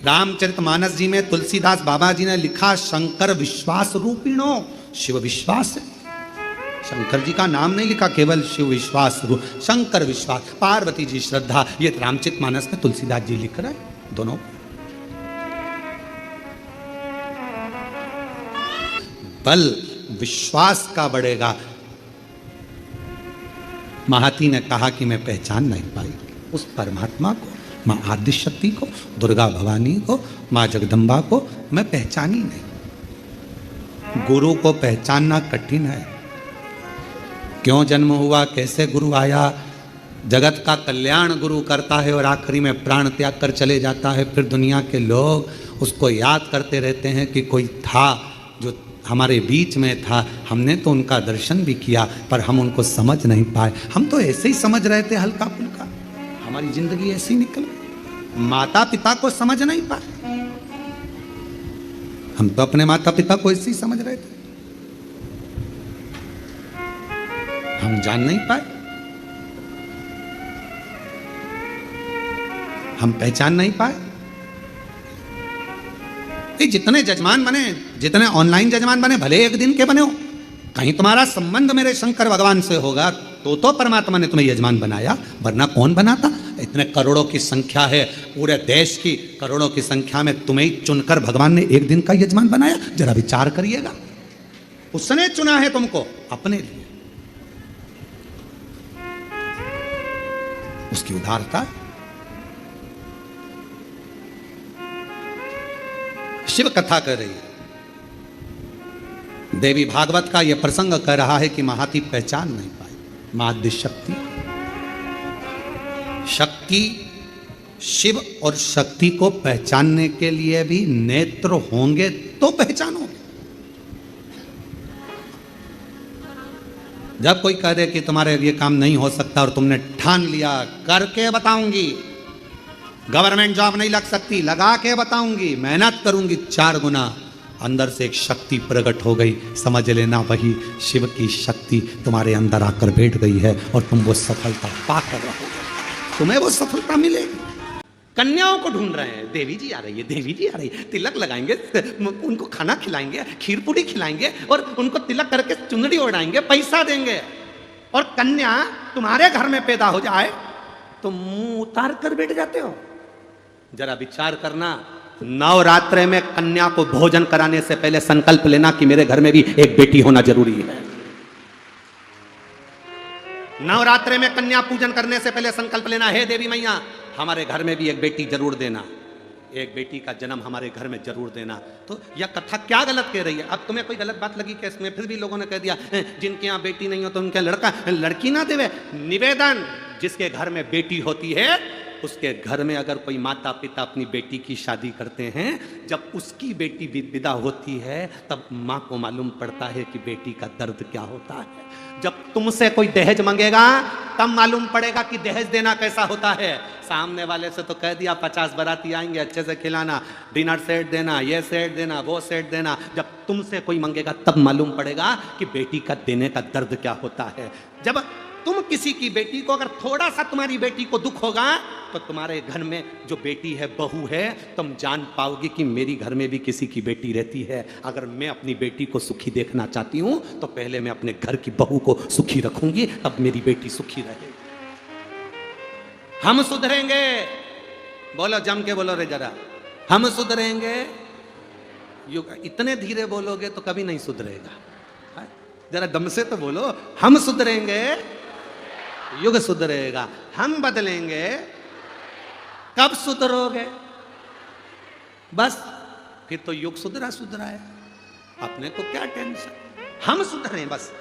रामचरितमानस जी में तुलसीदास बाबा जी ने लिखा शंकर विश्वास रूपिणो, शिव विश्वास है। शंकर जी का नाम नहीं लिखा, केवल शिव विश्वास रूप, शंकर विश्वास, पार्वती जी श्रद्धा, ये रामचरितमानस में तुलसीदास जी लिख रहे हैं दोनों। बल विश्वास का बढ़ेगा। महाती ने कहा कि मैं पहचान नहीं पाई उस परमात्मा को, माँ आदि शक्ति को, दुर्गा भवानी को, माँ जगदम्बा को मैं पहचानी नहीं। गुरु को पहचानना कठिन है। क्यों जन्म हुआ, कैसे गुरु आया, जगत का कल्याण गुरु करता है और आखिरी में प्राण त्याग कर चले जाता है। फिर दुनिया के लोग उसको याद करते रहते हैं कि कोई था जो हमारे बीच में था, हमने तो उनका दर्शन भी किया पर हम उनको समझ नहीं पाए। हम तो ऐसे ही समझ रहे थे हल्का फुल्का, हमारी जिंदगी ऐसी निकल। माता पिता को समझ नहीं पाए, हम तो अपने माता पिता को ऐसे ही समझ रहे थे, हम जान नहीं पाए, हम पहचान नहीं पाए। ये जितने जजमान बने, जितने ऑनलाइन जजमान बने, भले एक दिन के बने हो, कहीं तुम्हारा संबंध मेरे शंकर भगवान से होगा तो परमात्मा ने तुम्हें यजमान बनाया, वरना कौन बनाता। इतने करोड़ों की संख्या है, पूरे देश की करोड़ों की संख्या में तुम्हें चुनकर भगवान ने एक दिन का यजमान बनाया। जरा विचार करिएगा, उसने चुना है तुमको अपने लिए, उसकी उदारता। शिव कथा कर रही है, देवी भागवत का यह प्रसंग कह रहा है कि महाती पहचान नहीं पाई मां आदि शक्ति। शक्ति, शिव और शक्ति को पहचानने के लिए भी नेत्र होंगे तो पहचानोगे। जब कोई कह दे कि तुम्हारे ये काम नहीं हो सकता और तुमने ठान लिया, करके बताऊंगी, गवर्नमेंट जॉब नहीं लग सकती, लगा के बताऊंगी, मेहनत करूंगी 4 गुना, अंदर से एक शक्ति प्रकट हो गई, समझ लेना वही शिव की शक्ति तुम्हारे अंदर आकर बैठ गई है और तुम वो सफलता पाकर रहोगे, तुम्हें वो सफलता मिलेगी। कन्याओं को ढूंढ रहे हैं, देवी जी आ रही है, देवी जी आ रही है, तिलक लगाएंगे, उनको खाना खिलाएंगे, खीर पूड़ी खिलाएंगे और उनको तिलक करके चुंदड़ी ओढ़ाएंगे, पैसा देंगे। और कन्या तुम्हारे घर में पैदा हो जाए तो मुंह उतार कर बैठ जाते हो। जरा विचार करना, नवरात्रे में कन्या को भोजन कराने से पहले संकल्प लेना कि मेरे घर में भी एक बेटी होना जरूरी है। नवरात्रे में कन्या पूजन करने से पहले संकल्प लेना, हे देवी मैया हमारे घर में भी एक बेटी जरूर देना, एक बेटी का जन्म हमारे घर में जरूर देना। तो यह कथा क्या गलत कह रही है? अब तुम्हें कोई गलत बात लगी क्या इसमें? फिर भी लोगों ने कह दिया जिनके यहाँ बेटी नहीं हो तो उनके लड़की ना देवे। निवेदन, जिसके घर में बेटी होती है उसके घर में अगर कोई माता पिता अपनी बेटी की शादी करते हैं, जब उसकी बेटी विदा होती है तब माँ को मालूम पड़ता है कि बेटी का दर्द क्या होता है। जब तुमसे कोई दहेज मांगेगा तब मालूम पड़ेगा कि दहेज देना कैसा होता है। सामने वाले से तो कह दिया 50 बाराती आएंगे, अच्छे से खिलाना, डिनर सेट देना, ये सेट देना, वो सेट देना। जब तुमसे कोई मांगेगा तब मालूम पड़ेगा कि बेटी का देने का दर्द क्या होता है। जब तुम किसी की बेटी को, अगर थोड़ा सा तुम्हारी बेटी को दुख होगा तो तुम्हारे घर में जो बेटी है, बहू है, तुम जान पाओगे कि मेरी घर में भी किसी की बेटी रहती है। अगर मैं अपनी बेटी को सुखी देखना चाहती हूं तो पहले मैं अपने घर की बहू को सुखी रखूंगी, तब मेरी बेटी सुखी रहेगी। हम सुधरेंगे, बोलो जम के बोलो रे जरा, हम सुधरेंगे। इतने धीरे बोलोगे तो कभी नहीं सुधरेगा, जरा दम से तो बोलो, हम सुधरेंगे युग सुधरेगा। हम बदलेंगे कब सुधरोगे? बस फिर तो युग सुधरा है, अपने को क्या टेंशन। हम सुधरें बस,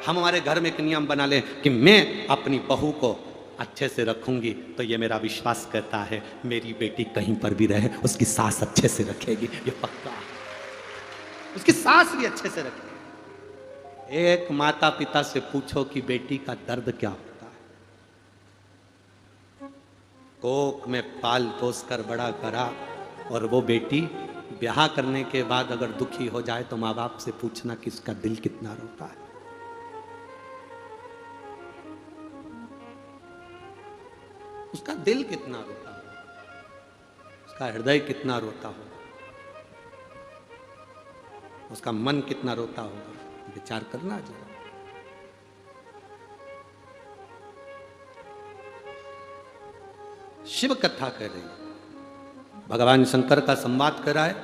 हम हमारे घर में एक नियम बना लें कि मैं अपनी बहू को अच्छे से रखूंगी, तो ये मेरा विश्वास कहता है मेरी बेटी कहीं पर भी रहे उसकी सास अच्छे से रखेगी, ये पक्का, उसकी सास भी अच्छे से रखेगी। एक माता पिता से पूछो कि बेटी का दर्द क्या होता है। कोख में पाल पोस कर बड़ा करा और वो बेटी ब्याह करने के बाद अगर दुखी हो जाए तो माँ बाप से पूछना कि उसका दिल कितना रोता है। उसका दिल कितना रोता होगा, उसका हृदय कितना रोता होगा, उसका मन कितना रोता होगा, विचार करना जरा। शिव कथा कह रही, भगवान शंकर का संवाद कर रहा है।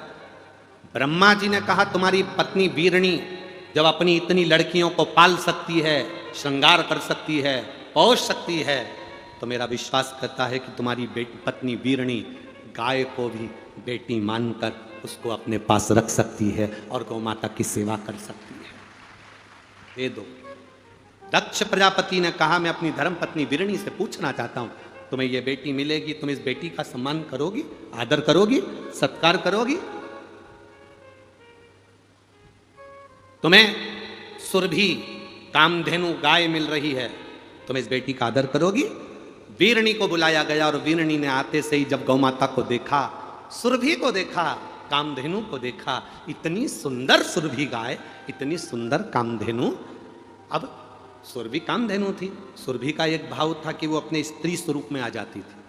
ब्रह्मा जी ने कहा तुम्हारी पत्नी वीरणी जब अपनी इतनी लड़कियों को पाल सकती है, श्रृंगार कर सकती है, पोष सकती है, तो मेरा विश्वास करता है कि तुम्हारी पत्नी वीरणी गाय को भी बेटी मानकर उसको अपने पास रख सकती है और गौ माता की सेवा कर सकती है। दे दो। दक्ष प्रजापति ने कहा मैं अपनी धर्म पत्नी वीरणी से पूछना चाहता हूं, तुम्हें ये बेटी मिलेगी, तुम इस बेटी का सम्मान करोगी, आदर करोगी, सत्कार करोगी? तुम्हें सुरभि कामधेनु गाय मिल रही है, तुम इस बेटी का आदर करोगी? वीरणी को बुलाया गया और वीरणी ने आते से ही जब गौ माता को देखा, सुरभि को देखा, कामधेनु को देखा, इतनी सुंदर सुरभि गाय, इतनी सुंदर कामधेनु। अब सुरभि कामधेनु थी, सुरभि का एक भाव था कि वो अपने स्त्री स्वरूप में आ जाती थी।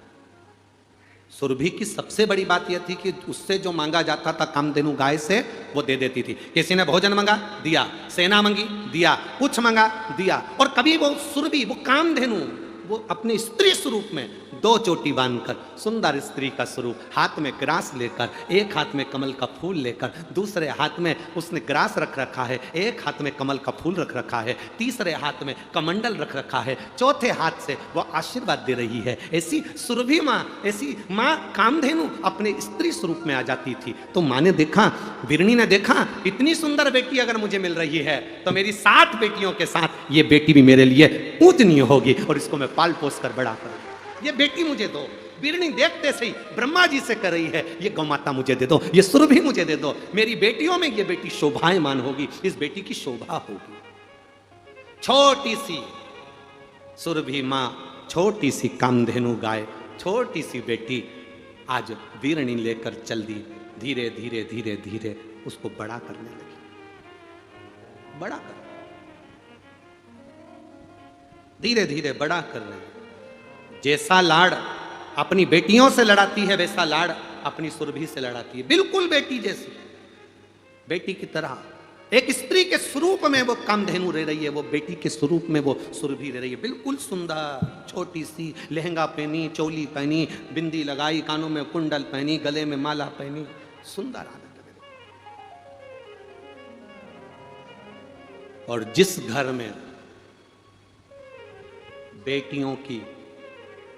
सुरभि की सबसे बड़ी बात यह थी कि उससे जो मांगा जाता था कामधेनु गाय से वो दे देती थी। किसी ने भोजन मांगा दिया, सेना मांगी दिया, कुछ मांगा दिया। और कभी वो सुरभि, वो कामधेनु, वो अपने स्त्री स्वरूप में दो चोटी बांधकर, सुंदर स्त्री का स्वरूप, हाथ में ग्रास लेकर, एक हाथ में कमल का फूल लेकर, दूसरे हाथ में उसने ग्रास रख रखा है, एक हाथ में कमल का फूल रख रखा है, तीसरे हाथ में कमंडल रख रखा है, चौथे हाथ से वो आशीर्वाद दे रही है। ऐसी सुरभि माँ, ऐसी माँ कामधेनु अपने स्त्री स्वरूप में आ जाती थी। तो माँ ने देखा, वीरणी ने देखा, इतनी सुंदर बेटी अगर मुझे मिल रही है तो मेरी 7 बेटियों के साथ ये बेटी भी मेरे लिए पूजनीय होगी और इसको मैं पाल पोस कर बड़ा करूँ। ये बेटी मुझे दो। वीरणी देखते से ही ब्रह्मा जी से कर रही है, ये गौ माता मुझे दे दो, ये सुरभि मुझे दे दो, मेरी बेटियों में ये बेटी शोभायमान होगी, इस बेटी की शोभा होगी। छोटी सी सुरभि माँ, छोटी सी कामधेनु गाय, छोटी सी बेटी आज वीरणी लेकर चल दी। धीरे धीरे धीरे धीरे उसको बड़ा करने लगी, बड़ा कर, धीरे धीरे बड़ा कर रही। जैसा लाड़ अपनी बेटियों से लड़ाती है वैसा लाड़ अपनी सुरभि से लड़ाती है, बिल्कुल बेटी जैसी, बेटी की तरह। एक स्त्री के स्वरूप में वो कामधेनु रह रही है, वो बेटी के स्वरूप में वो सुरभि रह रही है, बिल्कुल सुंदर, छोटी सी, लहंगा पहनी, चोली पहनी, बिंदी लगाई, कानों में कुंडल पहनी, गले में माला पहनी, सुंदर आनंद में। और जिस घर में बेटियों की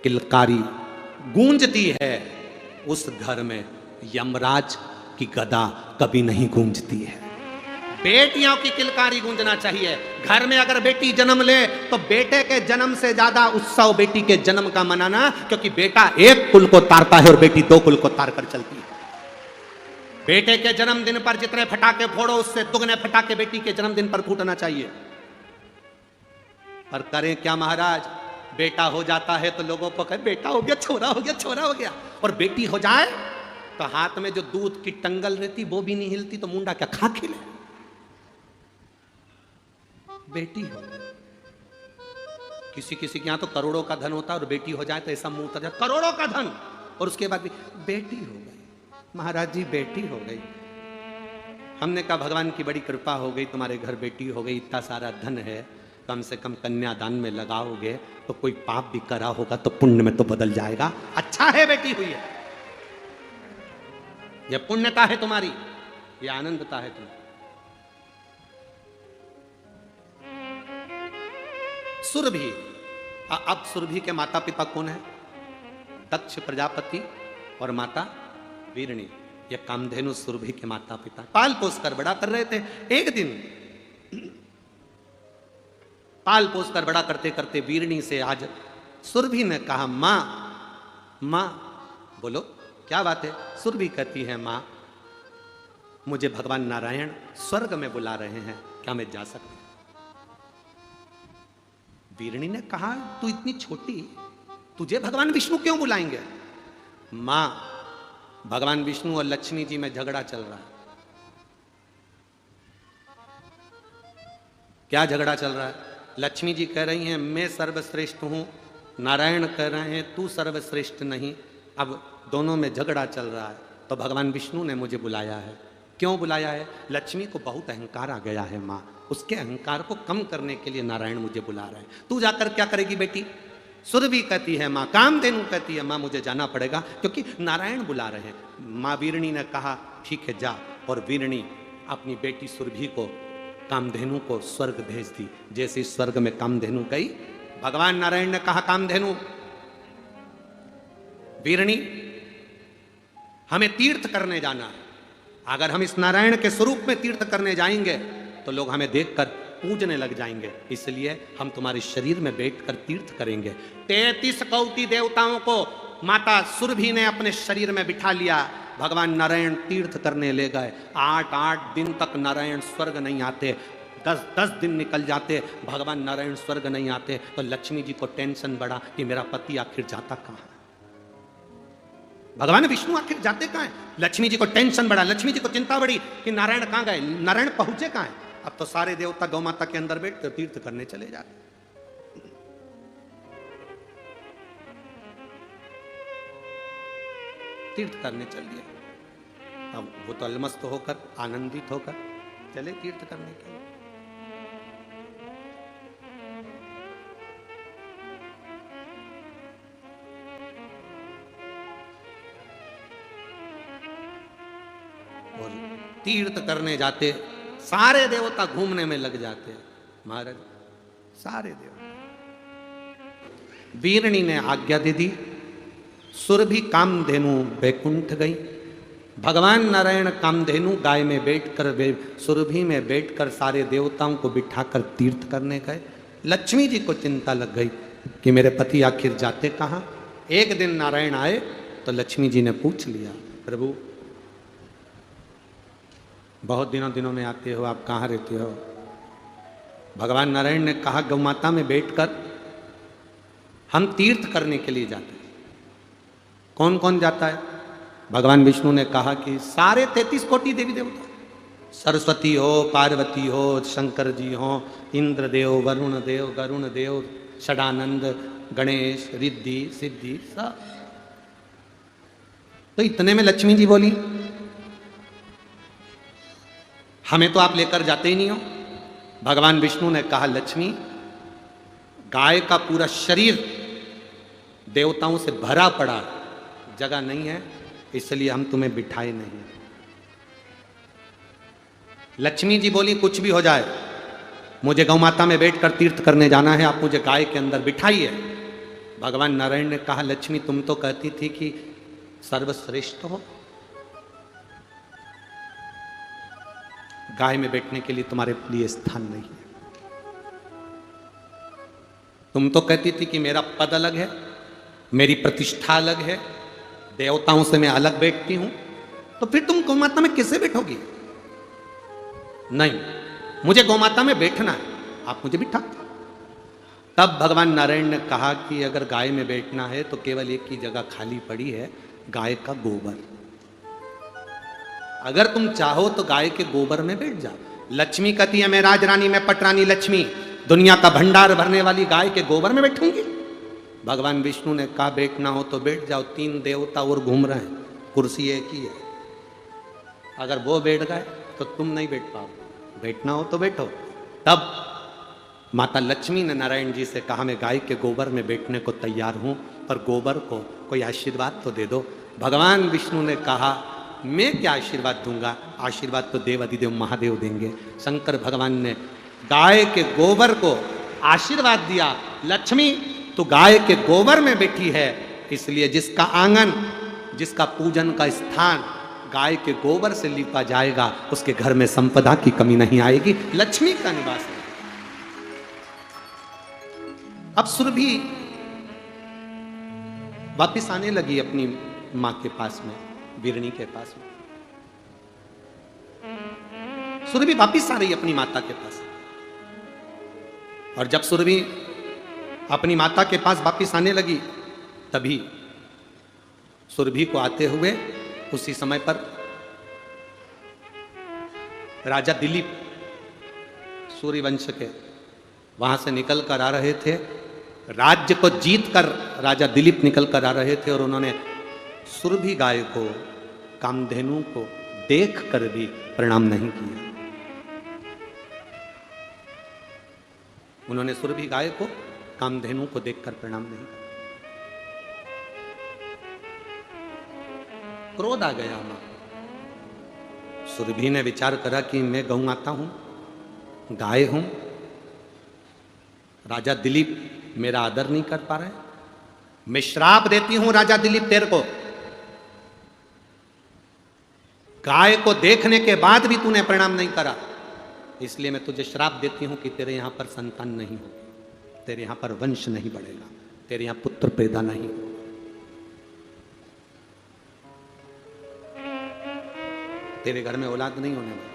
किलकारी गूंजती है, उस घर में यमराज की गदा कभी नहीं गूंजती है। बेटियों की किलकारी गूंजना चाहिए। घर में अगर बेटी जन्म ले तो बेटे के जन्म से ज्यादा उत्सव बेटी के जन्म का मनाना, क्योंकि बेटा एक कुल को तारता है और बेटी दो कुल को तार कर चलती है। बेटे के जन्मदिन पर जितने फटाके फोड़ो उससे दुगने फटाके बेटी के जन्मदिन पर फूटना चाहिए। पर करें क्या महाराज, बेटा हो जाता है तो लोगों को कहे बेटा हो गया, छोरा हो गया, छोरा हो गया, और बेटी हो जाए तो हाथ में जो दूध की टंगल रहती वो भी नहीं हिलती, तो मुंडा क्या खा खिले। बेटी हो गई, किसी किसी के यहां तो करोड़ों का धन होता है और बेटी हो जाए तो ऐसा मुंह उतर जाए, करोड़ों का धन, और उसके बाद भी बेटी हो गई। महाराज जी बेटी हो गई। हमने कहा भगवान की बड़ी कृपा हो गई, तुम्हारे घर बेटी हो गई, इतना सारा धन है, कम से कम कन्यादान में लगाओगे तो कोई पाप भी करा होगा तो पुण्य में तो बदल जाएगा। अच्छा है बेटी हुई है, यह पुण्यता है तुम्हारी, यह आनंदता है तुम्हारी। सुरभि, अब सुरभि के माता पिता कौन है? दक्ष प्रजापति और माता वीरणी। यह कामधेनु सुरभि के माता पिता पाल पोस कर बड़ा कर रहे थे। एक दिन पाल पोस कर बड़ा करते करते वीरणी से आज सुरभि ने कहा, मां मां बोलो क्या बात है? सुरभि कहती है, मां मुझे भगवान नारायण स्वर्ग में बुला रहे हैं, क्या मैं जा सकती? वीरणी ने कहा, तू इतनी छोटी, तुझे भगवान विष्णु क्यों बुलाएंगे? मां भगवान विष्णु और लक्ष्मी जी में झगड़ा चल रहा है। क्या झगड़ा चल रहा है? लक्ष्मी जी कह रही हैं मैं सर्वश्रेष्ठ हूं, नारायण कह रहे हैं तू सर्वश्रेष्ठ नहीं। अब दोनों में झगड़ा चल रहा है, तो भगवान विष्णु ने मुझे बुलाया है। क्यों बुलाया है? लक्ष्मी को बहुत अहंकार आ गया है मां, उसके अहंकार को कम करने के लिए नारायण मुझे बुला रहे हैं। तू जाकर क्या करेगी बेटी? सुरभि कहती है मां, कामधेनु कहती है मां मुझे जाना पड़ेगा क्योंकि नारायण बुला रहे हैं। मां वीरणी ने कहा ठीक है जा, और वीरणी अपनी बेटी सुरभि को कामधेनु को स्वर्ग भेज दी। जैसे स्वर्ग में कामधेनु गई, भगवान नारायण ने कहा कामधेनु वीरणी हमें तीर्थ करने जाना है, अगर हम इस नारायण के स्वरूप में तीर्थ करने जाएंगे तो लोग हमें देखकर पूजने लग जाएंगे, इसलिए हम तुम्हारे शरीर में बैठकर तीर्थ करेंगे। 33 कोटि देवताओं को माता सुरभि ने अपने शरीर में बिठा लिया। भगवान नारायण तीर्थ करने ले गए। 8 दिन तक नारायण स्वर्ग नहीं आते, 10 दिन निकल जाते, भगवान नारायण स्वर्ग नहीं आते। तो लक्ष्मी जी को टेंशन बढ़ा कि मेरा पति आखिर जाता कहाँ है, भगवान विष्णु आखिर जाते कहाँ है? लक्ष्मी जी को टेंशन बढ़ा, लक्ष्मी जी को चिंता बढ़ी कि नारायण कहाँ गए, नारायण पहुंचे कहाँ है? अब तो सारे देवता गौ माता के अंदर बैठते तीर्थ करने चले जाते। तीर्थ करने चल दिया। अब वो तो अलमस्त होकर आनंदित होकर चले तीर्थ करने के लिए। और तीर्थ करने जाते सारे देवता घूमने में लग जाते। महाराज सारे देवता, वीरणी ने आज्ञा दे दी, सुरभि कामधेनु बैकुंठ गई। भगवान नारायण कामधेनु गाय में बैठकर सुरभि में बैठकर सारे देवताओं को बिठाकर तीर्थ करने गए। लक्ष्मी जी को चिंता लग गई कि मेरे पति आखिर जाते कहाँ। एक दिन नारायण आए तो लक्ष्मी जी ने पूछ लिया, प्रभु बहुत दिनों में आते हो, आप कहाँ रहते हो? भगवान नारायण ने कहा गौ माता में बैठकर हम तीर्थ करने के लिए जाते हैं। कौन कौन जाता है? भगवान विष्णु ने कहा कि सारे 33 कोटि देवी देवता, सरस्वती हो, पार्वती हो, शंकर जी हो, इंद्र देव, वरुण देव, गरुण देव, षडानंद, गणेश, रिद्धि, सिद्धि, सब तो इतने में लक्ष्मी जी बोली, हमें तो आप लेकर जाते ही नहीं हो। भगवान विष्णु ने कहा, लक्ष्मी, गाय का पूरा शरीर देवताओं से भरा पड़ा, जगह नहीं है, इसलिए हम तुम्हें बिठाए नहीं। लक्ष्मी जी बोली, कुछ भी हो जाए, मुझे गौ माता में बैठकर तीर्थ करने जाना है, आप मुझे गाय के अंदर बिठाइए। भगवान नारायण ने कहा, लक्ष्मी, तुम तो कहती थी कि सर्वश्रेष्ठ हो, गाय में बैठने के लिए तुम्हारे लिए स्थान नहीं है। तुम तो कहती थी कि मेरा पद अलग है, मेरी प्रतिष्ठा अलग है, देवताओं से मैं अलग बैठती हूं, तो फिर तुम गौ माता में कैसे बैठोगी? नहीं, मुझे गौ माता में बैठना है, आप मुझे बिठा। तब भगवान नारायण ने कहा कि अगर गाय में बैठना है तो केवल एक ही जगह खाली पड़ी है, गाय का गोबर। अगर तुम चाहो तो गाय के गोबर में बैठ जाओ। लक्ष्मी कहती है, मैं राजरानी, मैं पटरानी लक्ष्मी, दुनिया का भंडार भरने वाली गाय के गोबर में बैठूंगी। भगवान विष्णु ने कहा, बैठना हो तो बैठ जाओ, 3 देवता और घूम रहे हैं, कुर्सी एक ही है, अगर वो बैठ गए तो तुम नहीं बैठ पाओ, बैठना हो तो बैठो। तब माता लक्ष्मी ने नारायण जी से कहा, मैं गाय के गोबर में बैठने को तैयार हूं, पर गोबर को कोई आशीर्वाद तो दे दो। भगवान विष्णु ने कहा, मैं क्या आशीर्वाद दूंगा, आशीर्वाद तो देव अधिदेव महादेव देंगे। शंकर भगवान ने गाय के गोबर को आशीर्वाद दिया, लक्ष्मी तू गाय के गोबर में बैठी है, इसलिए जिसका आंगन, जिसका पूजन का स्थान गाय के गोबर से लिपा जाएगा, उसके घर में संपदा की कमी नहीं आएगी, लक्ष्मी का निवास है। अब सुरभि वापिस आने लगी अपनी मां के पास में, वीरणी के पास में। सुरभि वापिस आ रही अपनी माता के पास, और जब सुरभि अपनी माता के पास वापिस आने लगी, तभी सुरभि को आते हुए उसी समय पर राजा दिलीप सूर्यवंश के वहां से निकल कर आ रहे थे। राज्य को जीत कर राजा दिलीप निकल कर आ रहे थे, और उन्होंने सुरभि गाय को, कामधेनु को देख कर भी प्रणाम नहीं किया। उन्होंने सुरभि गाय को, कामधेनु को देखकर प्रणाम नहीं किया। क्रोध आ गया मां। सुरभि ने विचार करा कि मैं गौ माता हूं, गाय हूं, राजा दिलीप मेरा आदर नहीं कर पा रहे, मैं श्राप देती हूं राजा दिलीप तेरे को, गाय को देखने के बाद भी तूने प्रणाम नहीं करा, इसलिए मैं तुझे श्राप देती हूं कि तेरे यहां पर संतान नहीं हो, तेरे यहां पर वंश नहीं बढ़ेगा, तेरे यहां पुत्र पैदा नहीं हो। तेरे घर में औलाद नहीं होने वाली।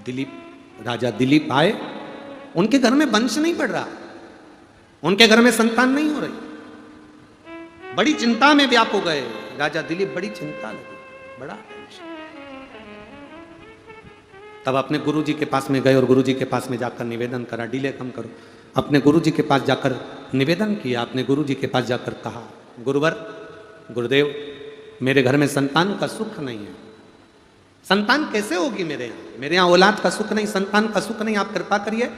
दिलीप, राजा दिलीप आए, उनके घर में वंश नहीं बढ़ रहा, उनके घर में संतान नहीं हो रही। बड़ी चिंता में व्याप हो गए राजा दिलीप, बड़ी चिंता लगी, बड़ा टेंशन। तब अपने गुरुजी के पास में गए और गुरुजी के पास में जाकर निवेदन करा, डिले कम करो। अपने गुरुजी के पास जाकर निवेदन किया, अपने गुरुजी के पास जाकर कहा, गुरुवर, गुरुदेव, मेरे घर में संतान का सुख नहीं है, संतान कैसे होगी मेरे यहाँ औलाद का सुख नहीं, संतान का सुख नहीं, आप कृपा करिए।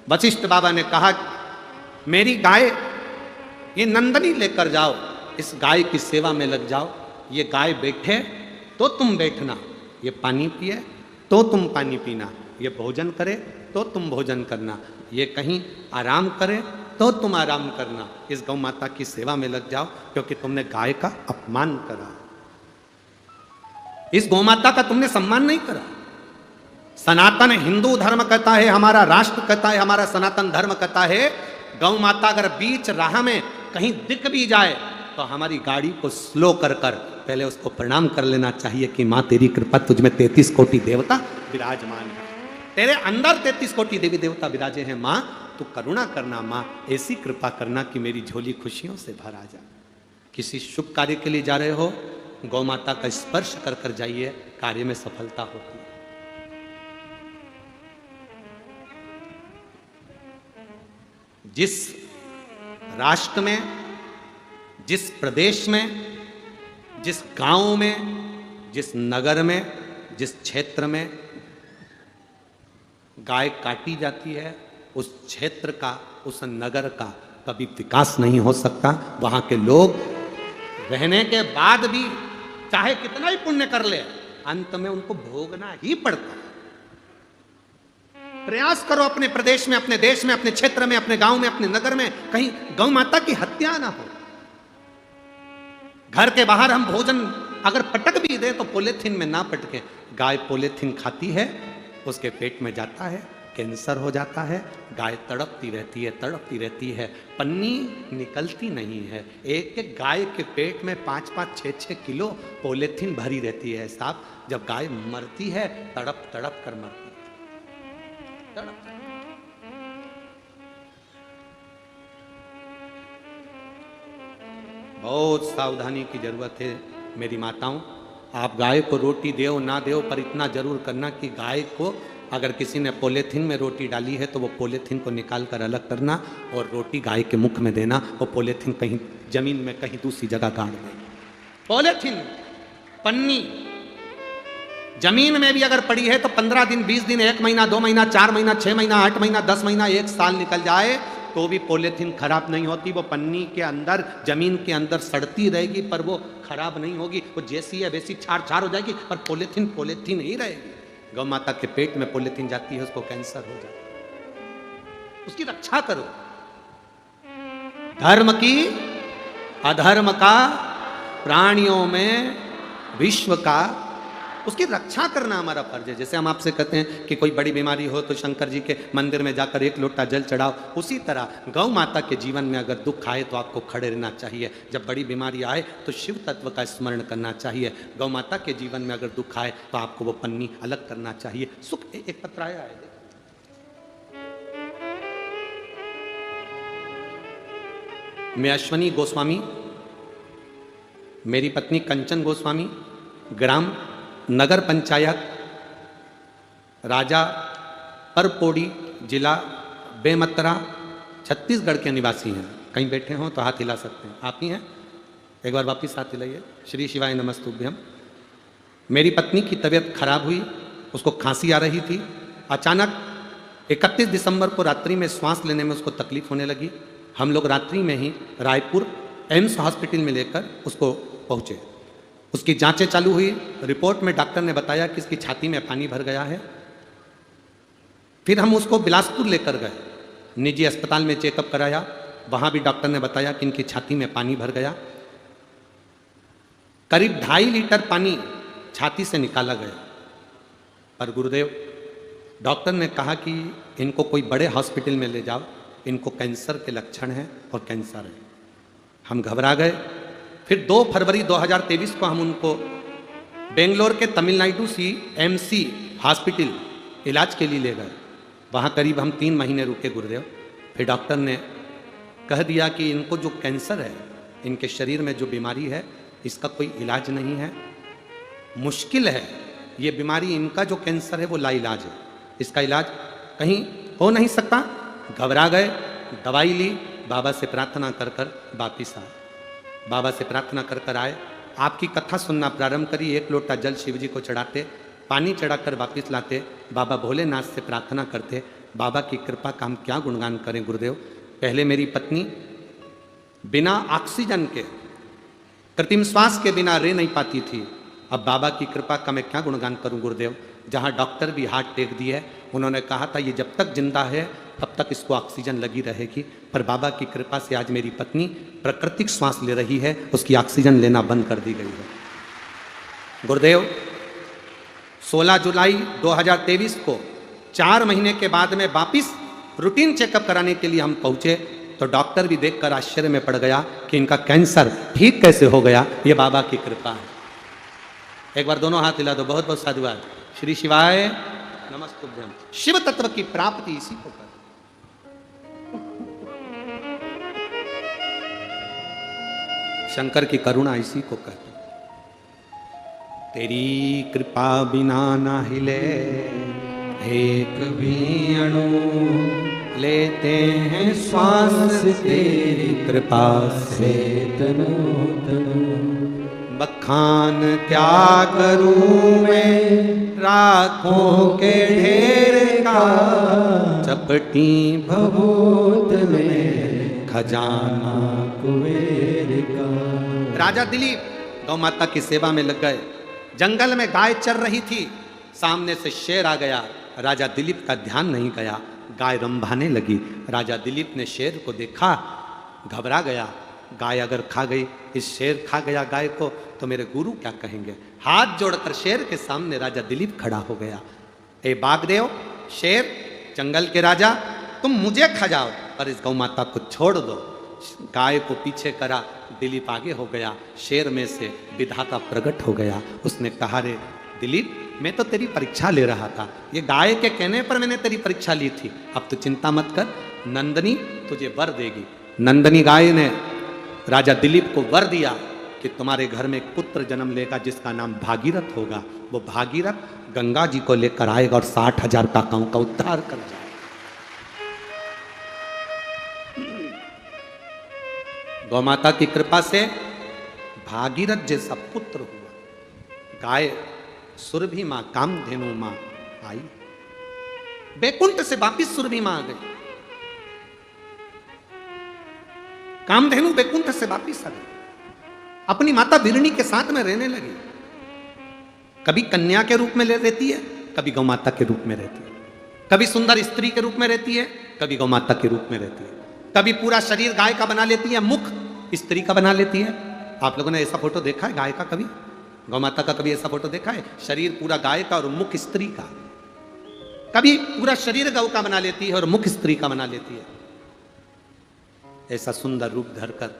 वशिष्ठ बाबा ने कहा, मेरी गाय ये नंदनी लेकर जाओ, इस गाय की सेवा में लग जाओ, ये गाय बैठे तो तुम बैठना, ये पानी पिए तो तुम पानी पीना, ये भोजन करे तो तुम भोजन करना, ये कहीं आराम करे तो तुम आराम करना, इस गौ माता की सेवा में लग जाओ, क्योंकि तुमने गाय का अपमान करा, इस गौ माता का तुमने सम्मान नहीं करा। सनातन हिंदू धर्म कहता है, हमारा राष्ट्र कहता है, हमारा सनातन धर्म कहता है, गौ माता अगर बीच राह में कहीं दिख भी जाए तो हमारी गाड़ी को स्लो कर कर पहले उसको प्रणाम कर लेना चाहिए कि माँ तेरी कृपा, तुझ में 33 कोटि देवता विराजमान है, तेरे अंदर 33 कोटि देवी देवता विराजे हैं, माँ तू करुणा करना, माँ ऐसी कृपा करना कि मेरी झोली खुशियों से भर आ जाए। किसी शुभ कार्य के लिए जा रहे हो, गौ माता का स्पर्श कर कर जाइए, कार्य में सफलता होती है। जिस राष्ट्र में, जिस प्रदेश में, जिस गांव में, जिस नगर में, जिस क्षेत्र में गाय काटी जाती है, उस क्षेत्र का, उस नगर का कभी विकास नहीं हो सकता। वहां के लोग रहने के बाद भी चाहे कितना ही पुण्य कर ले, अंत में उनको भोगना ही पड़ता है। प्रयास करो अपने प्रदेश में, अपने देश में, अपने क्षेत्र में, अपने गांव में, अपने नगर में कहीं गौ माता की हत्या ना हो। घर के बाहर हम भोजन अगर पटक भी दे तो पॉलीथीन में ना पटके। गाय पॉलीथीन खाती है, उसके पेट में जाता है, कैंसर हो जाता है। गाय तड़पती रहती है, तड़पती रहती है, पन्नी निकलती नहीं है। एक एक गाय के पेट में 5-5, 6-6 किलो पॉलीथीन भरी रहती है साहब। जब गाय मरती है, तड़प तड़प कर मरती है, तड़प। बहुत सावधानी की जरूरत है मेरी माताओं। आप गाय को रोटी दो ना दो, पर इतना जरूर करना कि गाय को अगर किसी ने पॉलीथीन में रोटी डाली है तो वो पॉलीथीन को निकाल कर अलग करना और रोटी गाय के मुख में देना, और पॉलीथीन कहीं जमीन में कहीं दूसरी जगह गाड़ देना। पॉलीथीन, पन्नी जमीन में भी अगर पड़ी है तो 15 दिन, 20 दिन, 1 महीना, 2 महीना, 4 महीना, 6 महीना, 8 महीना, 10 महीना, 1 साल निकल जाए तो भी पॉलीथीन खराब नहीं होती। वो पन्नी के अंदर, जमीन के अंदर सड़ती रहेगी, पर वो खराब नहीं होगी। वो जैसी है वैसी छार छार हो जाएगी, पर पॉलीथीन पॉलीथीन ही रहेगी। गौ माता के पेट में पॉलीथीन जाती है, उसको कैंसर हो जाता है। उसकी रक्षा करो। धर्म की अधर्म का, प्राणियों में विश्व का, उसकी रक्षा करना हमारा फर्ज है। जैसे हम आपसे कहते हैं कि कोई बड़ी बीमारी हो तो शंकर जी के मंदिर में जाकर 1 लोटा जल चढ़ाओ, उसी तरह गौ माता के जीवन में अगर दुख आए तो आपको खड़े रहना चाहिए। जब बड़ी बीमारी आए तो शिव तत्व का स्मरण करना चाहिए। गौ माता के जीवन में अगर दुख आए तो आपको वो पन्नी अलग करना चाहिए। सुख एक पत्र आया है, मैं अश्वनी गोस्वामी, मेरी पत्नी कंचन गोस्वामी, ग्राम नगर पंचायत राजा परपोड़ी, जिला बेमतरा, छत्तीसगढ़ के निवासी हैं। कहीं बैठे हों तो हाथ हिला सकते हैं। आप ही हैं? एक बार वापिस हाथ हिलाइए। श्री शिवाय नमस्तुभ्यम। मेरी पत्नी की तबीयत खराब हुई, उसको खांसी आ रही थी। अचानक 31 दिसंबर को रात्रि में श्वास लेने में उसको तकलीफ होने लगी। हम लोग रात्रि में ही रायपुर एम्स हॉस्पिटल में लेकर उसको पहुँचे। उसकी जांचें चालू हुई। रिपोर्ट में डॉक्टर ने बताया कि इसकी छाती में पानी भर गया है। फिर हम उसको बिलासपुर लेकर गए, निजी अस्पताल में चेकअप कराया। वहाँ भी डॉक्टर ने बताया कि इनकी छाती में पानी भर गया। करीब 2.5 लीटर पानी छाती से निकाला गया। पर गुरुदेव, डॉक्टर ने कहा कि इनको कोई बड़े हॉस्पिटल में ले जाओ, इनको कैंसर के लक्षण हैं और कैंसर है। हम घबरा गए। फिर 2 फरवरी 2023 को हम उनको बेंगलोर के तमिलनाडु CMC हॉस्पिटल इलाज के लिए ले गए। वहाँ करीब हम 3 महीने रुके गुरुदेव। फिर डॉक्टर ने कह दिया कि इनको जो कैंसर है, इनके शरीर में जो बीमारी है, इसका कोई इलाज नहीं है, मुश्किल है। ये बीमारी, इनका जो कैंसर है वो लाइलाज है, इसका इलाज कहीं हो नहीं सकता। घबरा गए, दवाई ली, बाबा से प्रार्थना कर कर वापिस आए। बाबा से प्रार्थना कर कर आए, आपकी कथा सुनना प्रारंभ करी। 1 लोटा जल शिव जी को चढ़ाते, पानी चढ़ाकर वापिस लाते, बाबा भोलेनाथ से प्रार्थना करते। बाबा की कृपा का हम क्या गुणगान करें गुरुदेव। पहले मेरी पत्नी बिना ऑक्सीजन के, कृत्रिम श्वास के बिना रह नहीं पाती थी। अब बाबा की कृपा का मैं क्या गुणगान करूं गुरुदेव। जहां डॉक्टर भी हाथ टेक दिए, उन्होंने कहा था ये जब तक जिंदा है तब तक इसको ऑक्सीजन लगी रहेगी। पर बाबा की कृपा से आज मेरी पत्नी प्राकृतिक श्वास ले रही है, उसकी ऑक्सीजन लेना बंद कर दी गई है। गुरुदेव, 16 जुलाई 2023 को 4 महीने के बाद में वापिस रूटीन चेकअप कराने के लिए हम पहुंचे, तो डॉक्टर भी देखकर आश्चर्य में पड़ गया कि इनका कैंसर ठीक कैसे हो गया। ये बाबा की कृपा है। एक बार दोनों हाथ हिला दो। बहुत बहुत साधुवाद। श्री शिवाय नमस्तुभ्यम। शिव तत्व की प्राप्ति इसी को कर। शंकर की करुणा इसी को कहते। तेरी कृपा बिना ना हिले एक भी अणु लेते हैं श्वास तेरी कृपा से। तनु तनु बखान क्या करूं मैं राखों के ढेर का, चपटी भभूत में खजाना कुबेर का। राजा दिलीप गौ माता की सेवा में लग गए। जंगल में गाय चर रही थी, सामने से शेर आ गया। राजा दिलीप का ध्यान नहीं गया, गाय रंभाने लगी। राजा दिलीप ने शेर को देखा, घबरा गया। गाय अगर खा गई, इस शेर खा गया गाय को, तो मेरे गुरु क्या कहेंगे। हाथ जोड़कर शेर के सामने राजा दिलीप खड़ा हो गया। ए बागदेव, शेर, जंगल के राजा, तुम मुझे खा जाओ पर इस गौ माता को छोड़ दो। गाय को पीछे करा, दिलीप आगे हो गया। शेर में से विधाता प्रकट हो गया। उसने कहा, रे दिलीप, मैं तो तेरी परीक्षा ले रहा था, ये गाय के कहने पर मैंने तेरी परीक्षा ली थी। अब तू चिंता मत कर, नंदनी तुझे वर देगी। नंदनी गाय ने राजा दिलीप को वर दिया कि तुम्हारे घर में एक पुत्र जन्म लेगा जिसका नाम भागीरथ होगा। वो भागीरथ गंगा जी को लेकर आएगा और 60,000 काकाओं का उद्धार कर जाएगा। गौ माता की कृपा से भागीरथ जैसा पुत्र हुआ। गाय सुरभि मां, कामधेनु मां आई। बैकुंठ से वापिस सुरभि मां आ गई। कामधेनु बैकुंठ से वापिस आ गई, अपनी माता बिरणी के साथ में रहने लगी। कभी कन्या के रूप में रहती है, कभी गौ माता के रूप में रहती है। कभी सुंदर स्त्री के रूप में रहती है, कभी गौ माता के रूप में रहती है। कभी पूरा शरीर गाय का बना लेती है, मुख स्त्री का बना लेती है। आप लोगों ने ऐसा फोटो देखा है गाय का? कभी गौ माता का कभी ऐसा फोटो देखा है? शरीर पूरा गाय का और मुख स्त्री का। कभी पूरा शरीर गौ का बना लेती है और मुख स्त्री का बना लेती है। ऐसा सुंदर रूप धरकर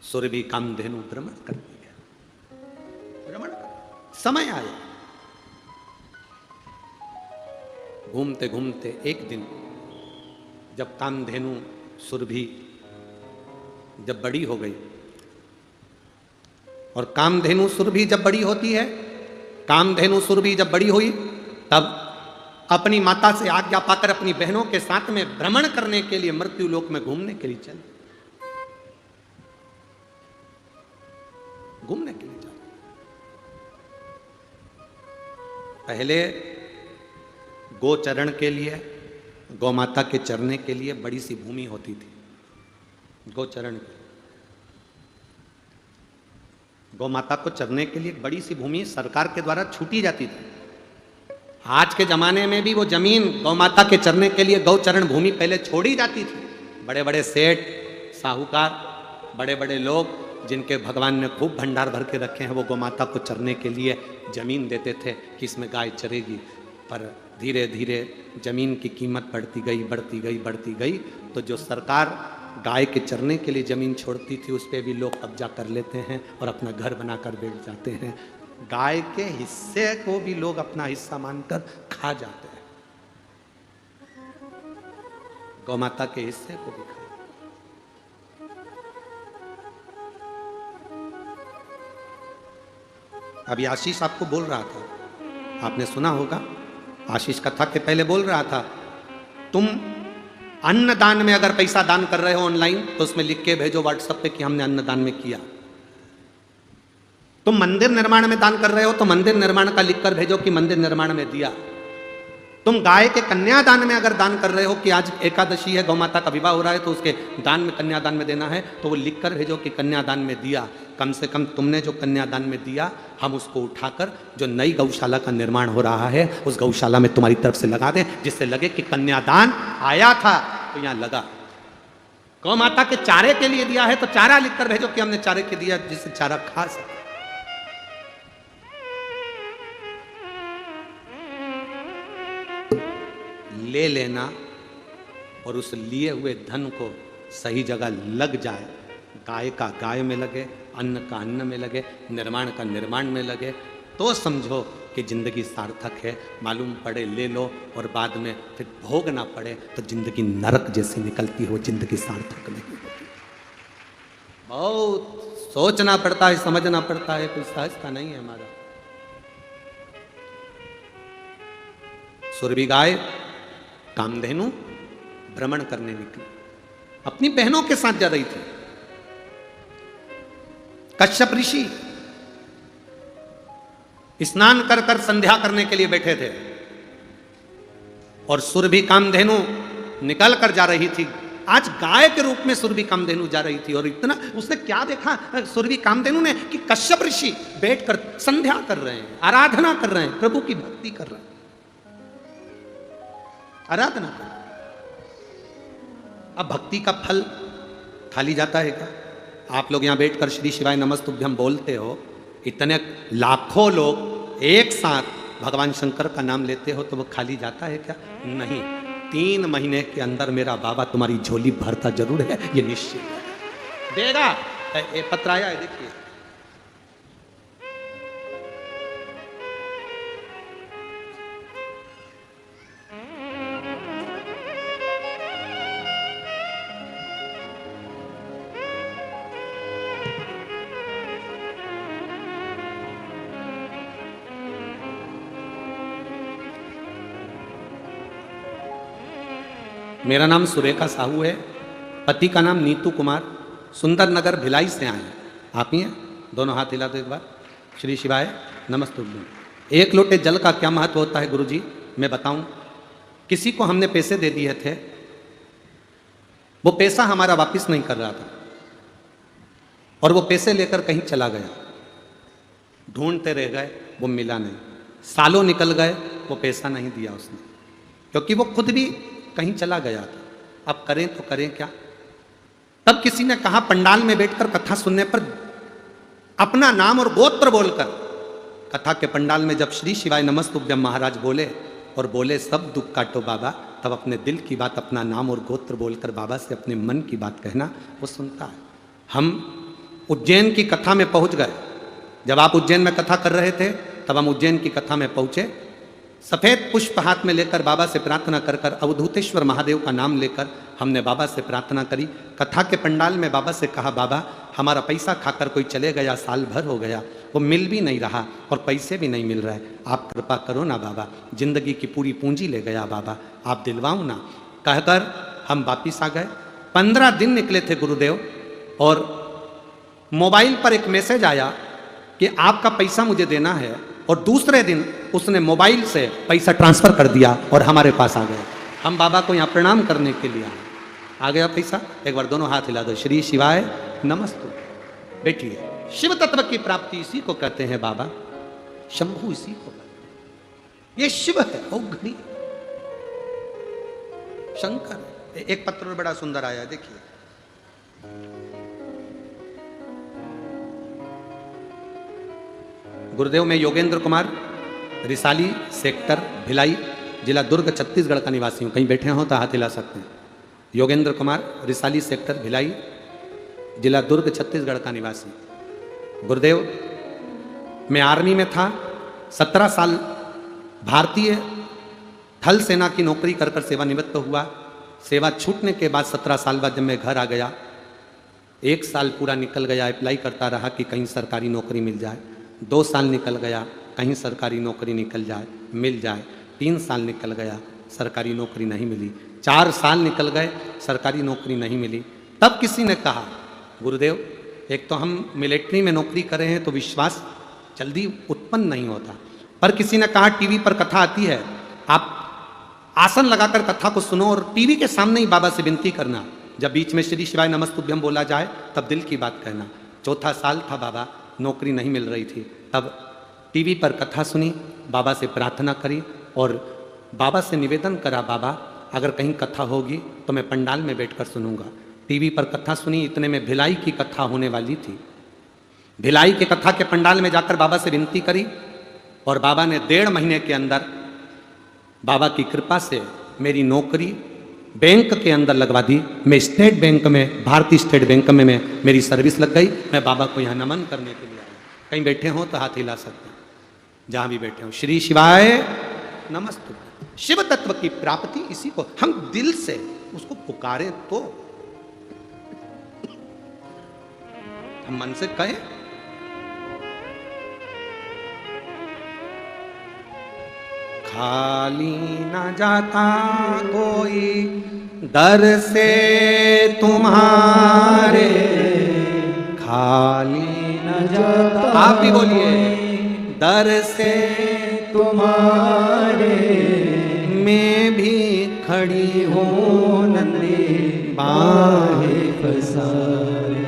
सुरभि कामधेनु भ्रमण करती है। भ्रमण कर समय आया, घूमते घूमते एक दिन जब कामधेनु सुरभि जब बड़ी हो गई, और कामधेनु सुरभि जब बड़ी होती है, कामधेनु सुरभि जब बड़ी हुई, तब अपनी माता से आज्ञा पाकर अपनी बहनों के साथ में भ्रमण करने के लिए मृत्यु लोक में घूमने के लिए चली। घूमने के लिए चली। पहले गोचरण के लिए, गौ माता के चरने के लिए बड़ी सी भूमि होती थी। गोचरण की, गौ माता को चरने के लिए बड़ी सी भूमि सरकार के द्वारा छूटी जाती थी। आज के जमाने में भी वो जमीन गौ माता के चरने के लिए गौचरण भूमि पहले छोड़ी जाती थी। बड़े बड़े सेठ, साहूकार, बड़े बड़े लोग जिनके भगवान ने खूब भंडार भर के रखे हैं, वो गौ माता को चरने के लिए जमीन देते थे कि इसमें गाय चरेगी। पर धीरे धीरे जमीन की कीमत बढ़ती गई, बढ़ती गई, बढ़ती गई, तो जो सरकार गाय के चरने के लिए जमीन छोड़ती थी, उस पर भी लोग कब्जा कर लेते हैं और अपना घर बनाकर बैठ जाते हैं। गाय के हिस्से को भी लोग अपना हिस्सा मानकर खा जाते हैं। गौ माता के हिस्से को भी खा। अभी आशीष आपको बोल रहा था, आपने सुना होगा, आशीष कथा के पहले बोल रहा था, तुम अन्न दान में अगर पैसा दान कर रहे हो ऑनलाइन, तो उसमें लिख के भेजो व्हाट्सएप पे कि हमने अन्न दान में किया। तुम मंदिर निर्माण में दान कर रहे हो तो मंदिर निर्माण का लिखकर भेजो कि मंदिर निर्माण में दिया। तुम गाय के कन्यादान में अगर दान कर रहे हो कि आज एकादशी है, गौ माता का विवाह हो रहा है, तो उसके दान में कन्यादान में देना है, तो वो लिखकर भेजो कि कन्यादान में दिया। कम से कम तुमने जो कन्यादान में दिया, हम उसको उठाकर जो नई गौशाला का निर्माण हो रहा है उस गौशाला में तुम्हारी तरफ से लगा दें, जिससे लगे कि कन्यादान आया था तो यहाँ लगा। गौ माता के चारे के लिए दिया है तो चारा लिखकर भेजो कि हमने चारे के दिया, जिससे चारा खा सके। ले लेना और उस लिए हुए धन को सही जगह लग जाए। गाय का गाय में लगे, अन्न का अन्न में लगे, निर्माण का निर्माण में लगे, तो समझो कि जिंदगी सार्थक है। मालूम पड़े ले लो और बाद में फिर भोगना पड़े तो जिंदगी नरक जैसी निकलती हो, जिंदगी सार्थक नहीं होती। बहुत सोचना पड़ता है, समझना पड़ता है, कोई सहजता नहीं है हमारा। सुरभि गाय कामधेनु भ्रमण करने निकली, अपनी बहनों के साथ जा रही थी। कश्यप ऋषि स्नान कर कर संध्या करने के लिए बैठे थे और सुरभि कामधेनु निकल कर जा रही थी। आज गाय के रूप में सुरभि कामधेनु जा रही थी और इतना उसने क्या देखा सुरभि कामधेनु ने कि कश्यप ऋषि बैठकर संध्या कर रहे हैं, आराधना कर रहे हैं, प्रभु की भक्ति कर रहे हैं, आराधना कर। अब भक्ति का फल खाली जाता है क्या? आप लोग यहां बैठकर श्री शिवाय नमस्तुभ्यम बोलते हो, इतने लाखों लोग एक साथ भगवान शंकर का नाम लेते हो तो वो खाली जाता है क्या? नहीं। 3 महीने के अंदर मेरा बाबा तुम्हारी झोली भरता जरूर है, ये निश्चित है, देगा। ये पत्र आया है, देखिए। मेरा नाम सुरेखा साहू है, पति का नाम नीतू कुमार, सुंदर नगर भिलाई से आए। आप ही हैं? दोनों हाथ हिला दो एक बार। श्री शिवाय नमस्तुभ्यम। 1 लोटे जल का क्या महत्व होता है गुरुजी? मैं बताऊं। किसी को हमने पैसे दे दिए थे, वो पैसा हमारा वापस नहीं कर रहा था और वो पैसे लेकर कहीं चला गया, ढूंढते रह गए, वो मिला नहीं। सालों निकल गए, वो पैसा नहीं दिया उसने, क्योंकि वो खुद भी कहीं चला गया था। अब करें तो करें क्या? तब किसी ने कहा, पंडाल में बैठकर कथा सुनने पर अपना नाम और गोत्र बोलकर, कथा के पंडाल में जब श्री शिवाय नमस्तुभ्यम महाराज बोले और बोले सब दुख काटो बाबा, तब अपने दिल की बात, अपना नाम और गोत्र बोलकर बाबा से अपने मन की बात कहना, वो सुनता है। हम उज्जैन की कथा में पहुंच गए। जब आप उज्जैन में कथा कर रहे थे तब हम उज्जैन की कथा में पहुंचे। सफेद पुष्प हाथ में लेकर बाबा से प्रार्थना कर कर, अवधूतेश्वर महादेव का नाम लेकर हमने बाबा से प्रार्थना करी। कथा के पंडाल में बाबा से कहा, बाबा हमारा पैसा खाकर कोई चले गया, साल भर हो गया, वो मिल भी नहीं रहा और पैसे भी नहीं मिल रहे, आप कृपा करो ना बाबा, जिंदगी की पूरी पूंजी ले गया बाबा, आप दिलवाओ ना। कहकर हम वापिस आ गए। 15 दिन निकले थे गुरुदेव और मोबाइल पर एक मैसेज आया कि आपका पैसा मुझे देना है, और दूसरे दिन उसने मोबाइल से पैसा ट्रांसफर कर दिया और हमारे पास आ गया। हम बाबा को यहाँ प्रणाम करने के लिए आए। आ गया पैसा? एक बार दोनों हाथ हिला दो। श्री शिवाय नमस्तु। बैठिए। शिव तत्व की प्राप्ति इसी को कहते हैं बाबा, शंभु इसी को कहते हैं। ये शिव है, औघड़ी शंकर। एक पत्र बड़ा सुंदर आया, देखिए। गुरुदेव, मैं योगेंद्र कुमार, रिसाली सेक्टर भिलाई, जिला दुर्ग, छत्तीसगढ़ का निवासी हूँ। कहीं बैठे हो तो हाथ हिला सकते हैं। योगेंद्र कुमार, रिसाली सेक्टर भिलाई, जिला दुर्ग, छत्तीसगढ़ का निवासी। गुरुदेव, मैं आर्मी में था, 17 साल भारतीय थल सेना की नौकरी कर कर सेवानिवृत्त हुआ। सेवा छूटने के बाद 17 साल बाद जब मैं घर आ गया, 1 साल पूरा निकल गया, अप्लाई करता रहा कि कहीं सरकारी नौकरी मिल जाए। 2 साल निकल गया, कहीं सरकारी नौकरी निकल जाए, मिल जाए। 3 साल निकल गया, सरकारी नौकरी नहीं मिली। 4 साल निकल गए, सरकारी नौकरी नहीं मिली। तब किसी ने कहा, गुरुदेव, एक तो हम मिलिट्री में नौकरी कर रहे हैं तो विश्वास जल्दी उत्पन्न नहीं होता, पर किसी ने कहा टीवी पर कथा आती है, आप आसन लगाकर कथा को सुनो और टीवी के सामने ही बाबा से विनती करना, जब बीच में श्री शिवाय नमस्तुभ्यम बोला जाए तब दिल की बात कहना। 4था साल था बाबा, नौकरी नहीं मिल रही थी, तब टीवी पर कथा सुनी, बाबा से प्रार्थना करी और बाबा से निवेदन करा, बाबा अगर कहीं कथा होगी तो मैं पंडाल में बैठकर सुनूंगा। टीवी पर कथा सुनी, इतने में भिलाई की कथा होने वाली थी। भिलाई के कथा के पंडाल में जाकर बाबा से विनती करी और बाबा ने 1.5 महीने के अंदर बाबा की कृपा से मेरी नौकरी बैंक के अंदर लगवा दी। मैं स्टेट बैंक में, भारतीय स्टेट बैंक में मेरी सर्विस लग गई। मैं बाबा को यहाँ नमन करने के लिए आया। कहीं बैठे हो तो हाथ हिला सकते हैं, जहाँ भी बैठे हो। श्री शिवाय नमस्तु। शिव तत्व की प्राप्ति इसी को, हम दिल से उसको पुकारें तो हम मन से कहें, खाली न जाता कोई दर से तुम्हारे, खाली न जाता, आप भी बोलिए, दर से तुम्हारे मैं भी खड़ी हूँ नंदी बाहें पसारे,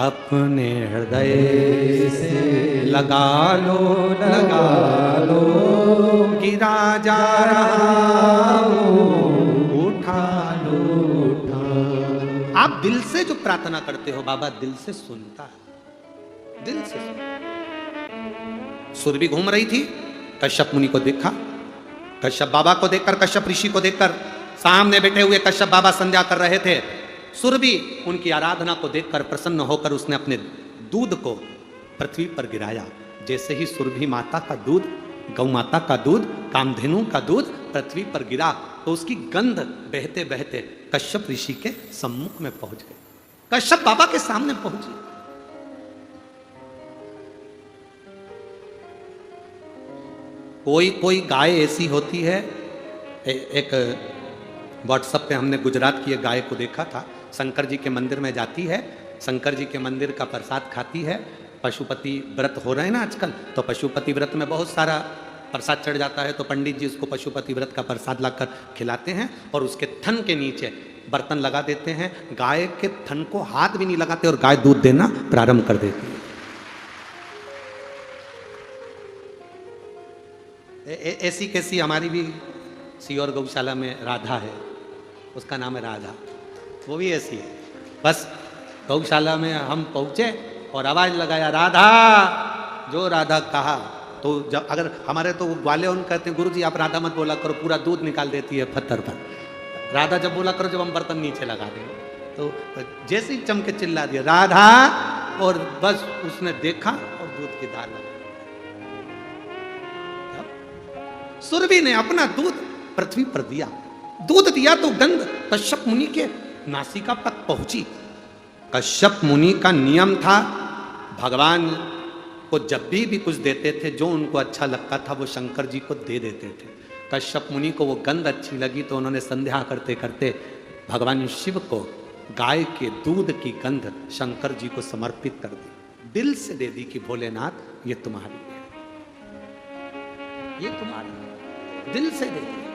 अपने हृदय से लगा लो, लगा लो, गिरा जा रहा हूँ, उठा लो, उठा। आप दिल से जो प्रार्थना करते हो बाबा दिल से सुनता है, दिल से सुनता। सुरभि घूम रही थी, कश्यप मुनि को देखा, कश्यप बाबा को देखकर, कश्यप ऋषि को देखकर, सामने बैठे हुए कश्यप बाबा संध्या कर रहे थे। सुरभि उनकी आराधना को देखकर प्रसन्न होकर उसने अपने दूध को पृथ्वी पर गिराया। जैसे ही सुरभि माता का दूध, गौ माता का दूध, कामधेनु का दूध पृथ्वी पर गिरा तो उसकी गंध बहते बहते कश्यप ऋषि के सम्मुख में पहुंच गई, कश्यप बाबा के सामने पहुंची। कोई कोई गाय ऐसी होती है, एक व्हाट्सएप पे हमने गुजरात की एक गाय को देखा था, शंकर जी के मंदिर में जाती है, शंकर जी के मंदिर का प्रसाद खाती है। पशुपति व्रत हो रहे हैं ना आजकल, तो पशुपति व्रत में बहुत सारा प्रसाद चढ़ जाता है, तो पंडित जी उसको पशुपति व्रत का प्रसाद लाकर खिलाते हैं और उसके थन के नीचे बर्तन लगा देते हैं। गाय के थन को हाथ भी नहीं लगाते और गाय दूध देना प्रारंभ कर देती है। ऐसी कैसी हमारी भी सीहोर गौशाला में राधा है, उसका नाम है राधा, वो भी ऐसी है। बस गौशाला में हम पहुंचे और आवाज लगाया राधा, जो राधा कहा तो जब अगर हमारे तो ग्वाले उन कहते हैं गुरुजी आप राधा मत बोला करो, पूरा दूध निकाल देती है पत्थर पर। राधा जब बोला करो जब हम बर्तन नीचे लगा दें, तो जैसे ही चमके चिल्ला दिया राधा, और बस उसने देखा और दूध की धार लगा। सुरभि ने अपना दूध पृथ्वी पर दिया, दूध दिया तो गंध कश्यप मुनि के नासिका तक पहुंची। कश्यप मुनि का नियम था, भगवान को जब भी कुछ देते थे जो उनको अच्छा लगता था वो शंकर जी को दे देते थे। कश्यप मुनि को वो गंध अच्छी लगी तो उन्होंने संध्या करते करते भगवान शिव को गाय के दूध की गंध शंकर जी को समर्पित कर दी, दिल से दे दी कि भोलेनाथ ये तुम्हारी है, ये तुम्हारी है, दिल से दे दी।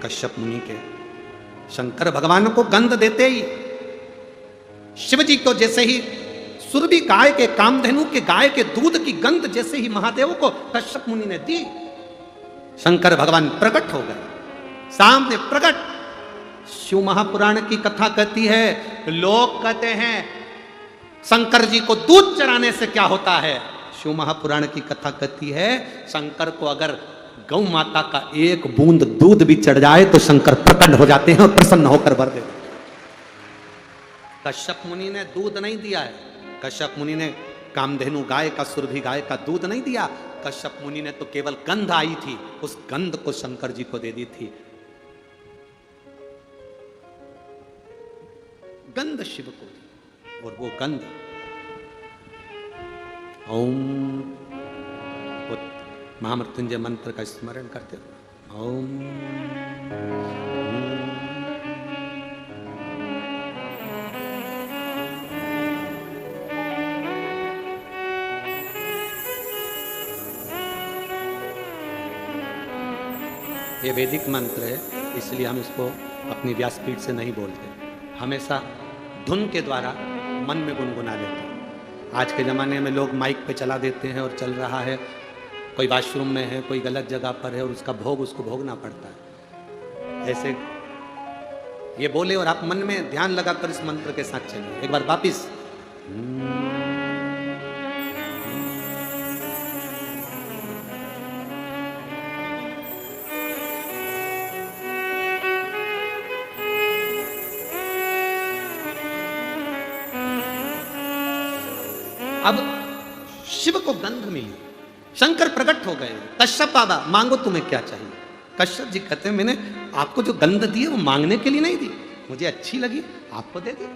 कश्यप मुनि के शंकर भगवान को गंध देते ही शिव जी को जैसे ही सुरभि गाय के, कामधेनु के गाय के दूध की गंध जैसे ही महादेव को कश्यप मुनि ने दी, शंकर भगवान प्रकट हो गए, सामने प्रकट। शिव महापुराण की कथा कहती है, लोग कहते हैं शंकर जी को दूध चराने से क्या होता है। शिव महापुराण की कथा कहती है शंकर को अगर गौ माता का एक बूंद दूध भी चढ़ जाए तो शंकर प्रकट हो जाते हैं और प्रसन्न होकर भर देते। कश्यप मुनि ने दूध नहीं दिया है, कश्यप मुनि ने कामधेनु गाय का, सुरभि गाय का दूध नहीं दिया। कश्यप मुनि ने तो केवल गंध आई थी, उस गंध को शंकर जी को दे दी थी। गंध शिव को दी और वो गंध ओम, महामृत्युंजय मंत्र का स्मरण करते हो, ओम। ये वैदिक मंत्र है, इसलिए हम इसको अपनी व्यासपीठ से नहीं बोलते, हमेशा धुन के द्वारा मन में गुनगुना लेते हैं। आज के ज़माने में लोग माइक पे चला देते हैं और चल रहा है, कोई वॉशरूम में है, कोई गलत जगह पर है और उसका भोग उसको भोगना पड़ता है। ऐसे ये बोले और आप मन में ध्यान लगाकर इस मंत्र के साथ चलिए। एक बार वापिस, अब शिव को गंध मिली, शंकर प्रकट हो गए। कश्यप बाबा मांगो तुम्हें क्या चाहिए। कश्यप जी कहते हैं मैंने आपको जो गंध दी है वो मांगने के लिए नहीं दी, मुझे अच्छी लगी आपको दे दी।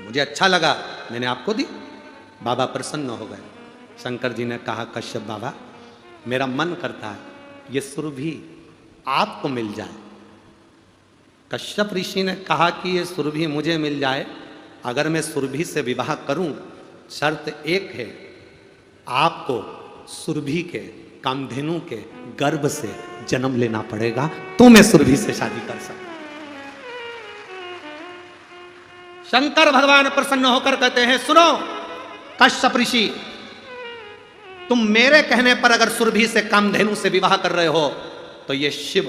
मुझे अच्छा लगा मैंने आपको दी। बाबा प्रसन्न हो गए। शंकर जी ने कहा कश्यप बाबा मेरा मन करता है ये सुरभि आपको मिल जाए। कश्यप ऋषि ने कहा कि ये सुरभि मुझे मिल जाए, अगर मैं सुरभि से विवाह करूं शर्त एक है, आपको सुरभि के कामधेनु के गर्भ से जन्म लेना पड़ेगा तो मैं सुरभि से शादी कर सकता। शंकर भगवान प्रसन्न होकर कहते हैं सुनो कश्यप ऋषि, तुम मेरे कहने पर अगर सुरभि से कामधेनु से विवाह कर रहे हो तो ये शिव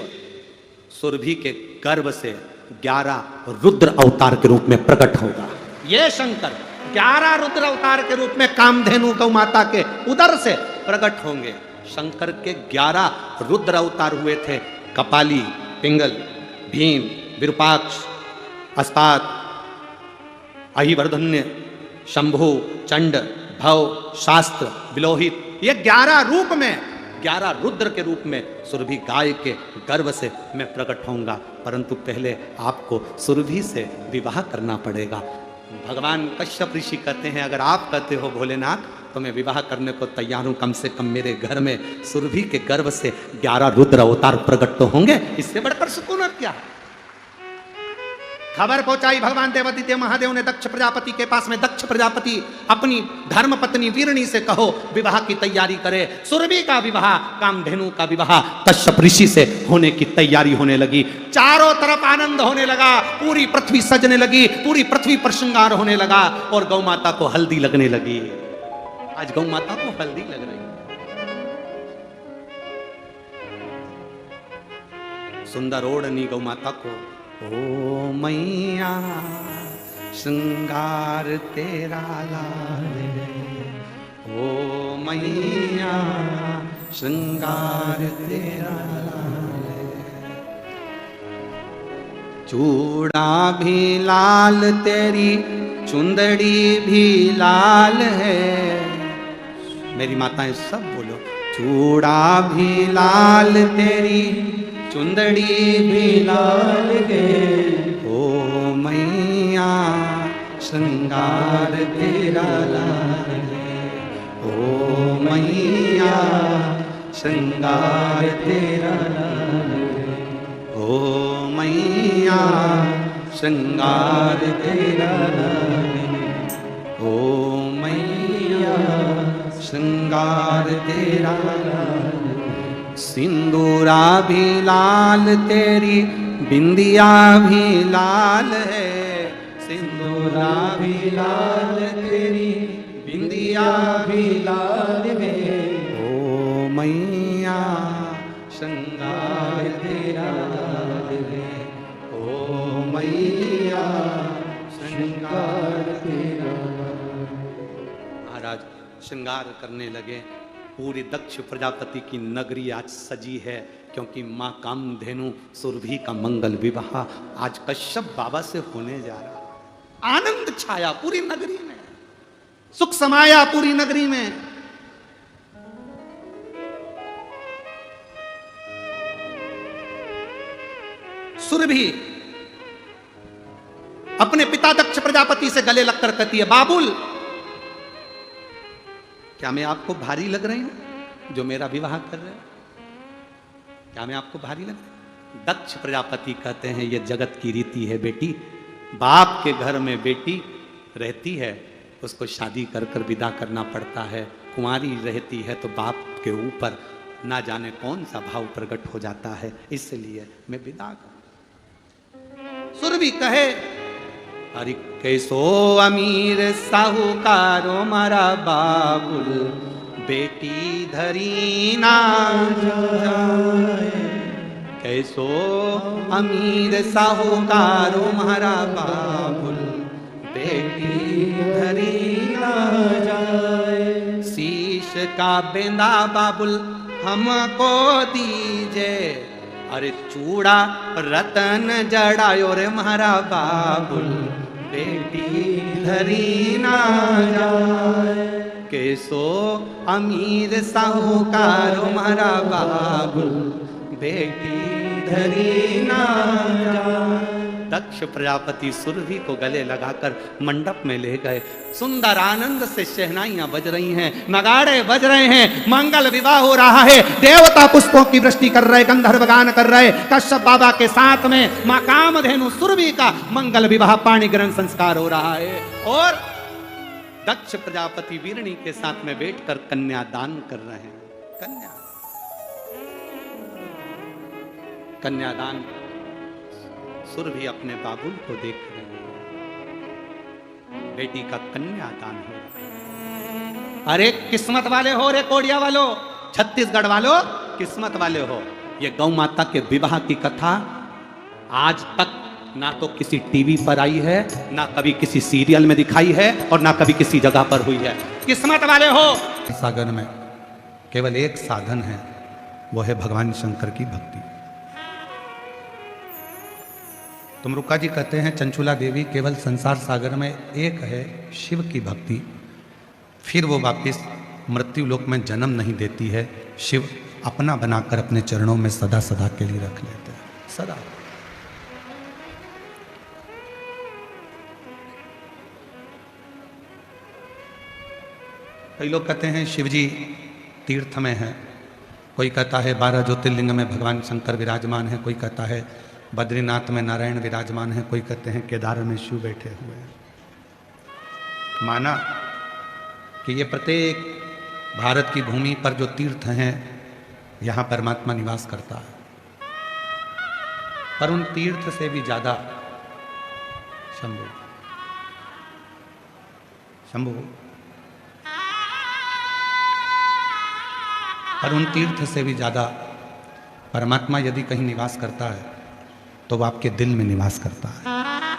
सुरभि के गर्भ से 11 रुद्र अवतार के रूप में प्रकट होगा। ये शंकर 11 रुद्र अवतार के रूप में कामधेनु गौ माता के उदर से प्रकट होंगे। शंकर के 11 रुद्र अवतार हुए थे, कपाली, पिंगल, भीम, विरूपाक्ष, अस्तात, अहिवर्धन्य, शंभु, चंड, भव, शास्त्र, विलोहित, ये 11 रूप में 11 रुद्र के रूप में सुरभि गाय के गर्भ से मैं प्रकट होऊंगा, परंतु पहले आपको सुरभि से विवाह करना पड़ेगा। भगवान कश्यप ऋषि कहते हैं अगर आप कहते हो भोलेनाथ तो मैं विवाह करने को तैयार हूं, कम से कम मेरे घर में सुरभि के गर्भ से 11 रुद्र अवतार प्रकट तो होंगे, इससे बढ़कर सुकून और क्या। खबर पहुंचाई भगवान देवादित्य महादेव ने दक्ष प्रजापति के पास में। दक्ष प्रजापति अपनी धर्म पत्नी वीरणी से कहो विवाह की तैयारी करे। सुरभि का विवाह, कामधेनु का विवाह कश्यप ऋषि से होने की तैयारी होने लगी। चारों तरफ आनंद होने लगा, पूरी पृथ्वी सजने लगी, पूरी पृथ्वी पर श्रृंगार होने लगा और गौ माता को हल्दी लगने लगी। आज गौ माता को हल्दी लग रही। सुंदर ओढ़नी गौ माता को, ओ मैया श्रृंगार तेरा लाल, ओ मैया श्रृंगार तेरा लाल, चूड़ा भी लाल तेरी चुंदड़ी भी लाल है। मेरी माताएं सब बोलो, चूड़ा भी लाल तेरी चुंदड़ी भी लाल है, ओ मैया श्रृंगार तेरा लाल है, ओ मैया श्रृंगार तेरा लाल है, ओ मैया श्रृंगार तेरा लाल है, ओ मैया श्रृंगार तेरा लाल। सिंदूरा भी लाल तेरी बिंदिया भी लाल है, सिंदूरा भी लाल तेरी बिंदिया भी लाल है, ओ मैया श्रृंगार तेरा लाल है, ओ मैया श्रृंगार तेरा। महाराज श्रृंगार करने लगे। पूरी दक्ष प्रजापति की नगरी आज सजी है क्योंकि माँ कामधेनु सुरभि का मंगल विवाह आज कश्यप बाबा से होने जा रहा। आनंद छाया पूरी नगरी में, सुख समाया पूरी नगरी में। सुरभि अपने पिता दक्ष प्रजापति से गले लगकर कहती है, बाबुल क्या मैं आपको भारी लग रही हूं जो मेरा विवाह कर रहे हैं? क्या मैं आपको भारी लग रही? दक्ष प्रजापति कहते हैं ये जगत की रीति है बेटी, बाप के घर में बेटी रहती है उसको शादी कर कर विदा करना पड़ता है। कुंवारी रहती है तो बाप के ऊपर ना जाने कौन सा भाव प्रकट हो जाता है, इसलिए मैं विदा कर। सुरभि कहे, अरे कैसो अमीर साहूकारो मारा बाबुल, बेटी धरी ना जाए। कैसो अमीर साहूकारो मारा बाबुल, बेटी धरी ना जाए। शीश का बेंदा बाबुल हमको दीजे, अरे चूड़ा रतन जड़ायो रे मारा बाबुल, बेटी धरी ना जाए। के सो अमीर साहूकार मारा बाबू बेटी धरी ना जा। दक्ष प्रजापति सुरभि को गले लगाकर मंडप में ले गए। सुंदर आनंद से शहनाइयां बज रही हैं, नगाड़े बज रहे हैं, मंगल विवाह हो रहा है। देवता पुष्पों की वृष्टि कर रहे, गंधर्व गान कर रहे। कश्यप बाबा के साथ में मां कामधेनु सुरभि का मंगल विवाह पाणी ग्रहण संस्कार हो रहा है। और दक्ष प्रजापति वीरणी के साथ में बैठकर कन्यादान कर रहे हैं। कन्यादान सुरभि अपने बाबुल को देख रहे हैं। बेटी का कन्यादान हो रहा है। अरे किस्मत वाले हो रे कोडिया वालों, छत्तीसगढ़ वालों किस्मत वाले हो। ये गौ माता के विवाह की कथा आज तक ना तो किसी टीवी पर आई है, ना कभी किसी सीरियल में दिखाई है, और ना कभी किसी जगह पर हुई है। किस्मत वाले हो। सागर में केवल एक साधन है, वो है भगवान शंकर की भक्ति। तुमरुका जी कहते हैं चंचुला देवी केवल संसार सागर में एक है शिव की भक्ति, फिर वो वापिस मृत्यु लोक में जन्म नहीं देती है। शिव अपना बनाकर अपने चरणों में सदा सदा के लिए रख लेते हैं, सदा। कई लोग कहते हैं शिव जी तीर्थ में हैं, कोई कहता है 12 ज्योतिर्लिंग में भगवान शंकर विराजमान है, कोई कहता है बद्रीनाथ में नारायण विराजमान है, कोई कहते हैं केदार में शिव बैठे हुए हैं। माना कि ये प्रत्येक भारत की भूमि पर जो तीर्थ हैं यहाँ परमात्मा निवास करता है, पर उन तीर्थ से भी ज्यादा शंभु शंभु पर उन तीर्थ से भी ज्यादा परमात्मा यदि कहीं निवास करता है तो वो आपके दिल में निवास करता है,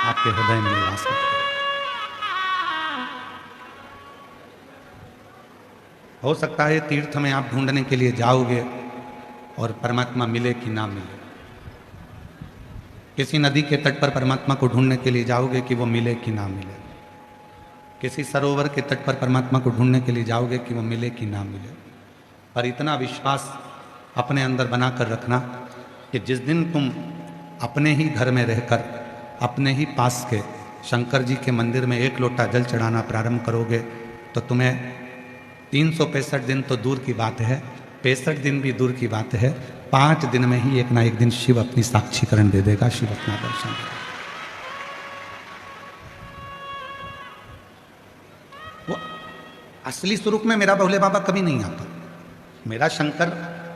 आपके हृदय में निवास करता है। हो सकता है तीर्थ में आप ढूंढने के लिए जाओगे और परमात्मा मिले कि ना मिले। किसी नदी के तट पर परमात्मा को ढूंढने के लिए जाओगे कि वो मिले कि ना मिले। किसी सरोवर के तट पर परमात्मा को ढूंढने के लिए जाओगे कि वो मिले कि ना मिले। पर इतना विश्वास अपने अंदर बनाकर रखना कि जिस दिन तुम अपने ही घर में रहकर अपने ही पास के शंकर जी के मंदिर में एक लोटा जल चढ़ाना प्रारंभ करोगे तो तुम्हें 365 दिन तो दूर की बात है, 65 दिन भी दूर की बात है, 5 दिन में ही एक ना एक दिन शिव अपनी साक्षीकरण दे देगा, शिव अपना दर्शन देगा। वो असली स्वरूप में मेरा भोले बाबा कभी नहीं आता। मेरा शंकर,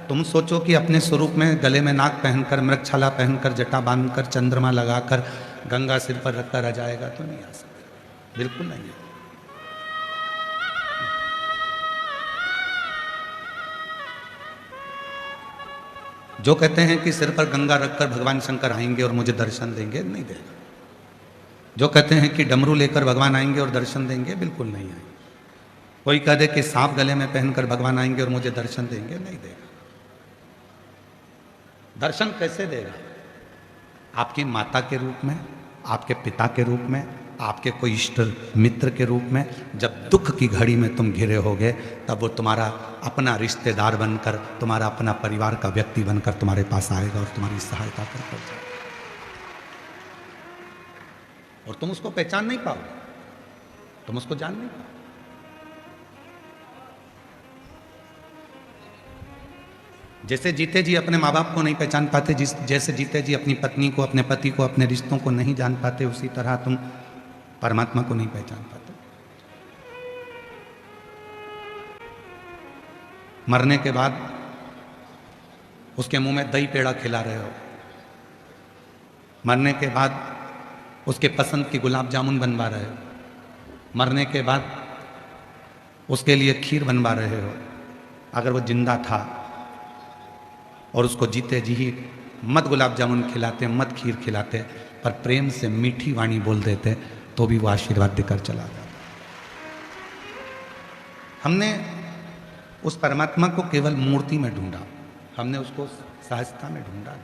तुम सोचो कि अपने स्वरूप में गले में नाक पहनकर, मृगछाला पहनकर, जटा बांधकर, चंद्रमा लगाकर, गंगा सिर पर रखकर आ जाएगा तो नहीं आ सकता, बिल्कुल नहीं है। जो कहते हैं कि सिर पर गंगा रखकर भगवान शंकर आएंगे और मुझे दर्शन देंगे, नहीं देगा। जो कहते हैं कि डमरू लेकर भगवान आएंगे और दर्शन देंगे, बिल्कुल नहीं आएंगे। कोई कह दे कि सांप गले में पहनकर भगवान आएंगे और मुझे दर्शन देंगे, नहीं देगा। दर्शन कैसे देगा? आपकी माता के रूप में, आपके पिता के रूप में, आपके कोई इष्ट मित्र के रूप में। जब दुख की घड़ी में तुम घिरे होगे तब वो तुम्हारा अपना रिश्तेदार बनकर, तुम्हारा अपना परिवार का व्यक्ति बनकर तुम्हारे पास आएगा और तुम्हारी सहायता कर जाएगा, और तुम उसको पहचान नहीं पाओगे, तुम उसको जान नहीं पाओगे। जैसे जीते जी अपने माँ बाप को नहीं पहचान पाते, जैसे जीते जी अपनी पत्नी को, अपने पति को, अपने रिश्तों को नहीं जान पाते, उसी तरह तुम परमात्मा को नहीं पहचान पाते। मरने के बाद उसके मुंह में दही पेड़ा खिला रहे हो, मरने के बाद उसके पसंद की गुलाब जामुन बनवा रहे हो, मरने के बाद उसके लिए खीर बनवा रहे हो। अगर वो जिंदा था और उसको जीते जी ही मत गुलाब जामुन खिलाते, मत खीर खिलाते, पर प्रेम से मीठी वाणी बोल देते, तो भी वो आशीर्वाद देकर चला जाता। हमने उस परमात्मा को केवल मूर्ति में ढूंढा, हमने उसको सहजता में ढूंढा।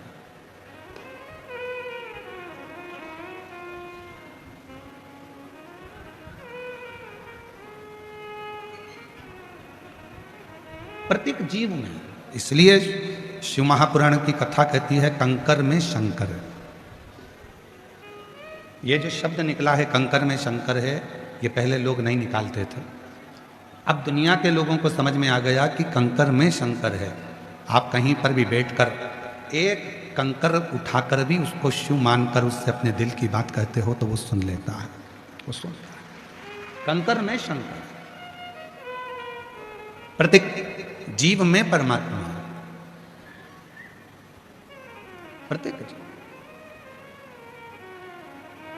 प्रत्येक जीव में। इसलिए शिव महापुराण की कथा कहती है कंकर में शंकर। ये जो शब्द निकला है कंकर में शंकर है, ये पहले लोग नहीं निकालते थे। अब दुनिया के लोगों को समझ में आ गया कि कंकर में शंकर है। आप कहीं पर भी बैठकर एक कंकर उठाकर भी उसको शिव मानकर उससे अपने दिल की बात कहते हो तो वो सुन लेता है, वो सुनता है। कंकर में शंकर, प्रत्येक जीव में परमात्मा, प्रत्येक जीव।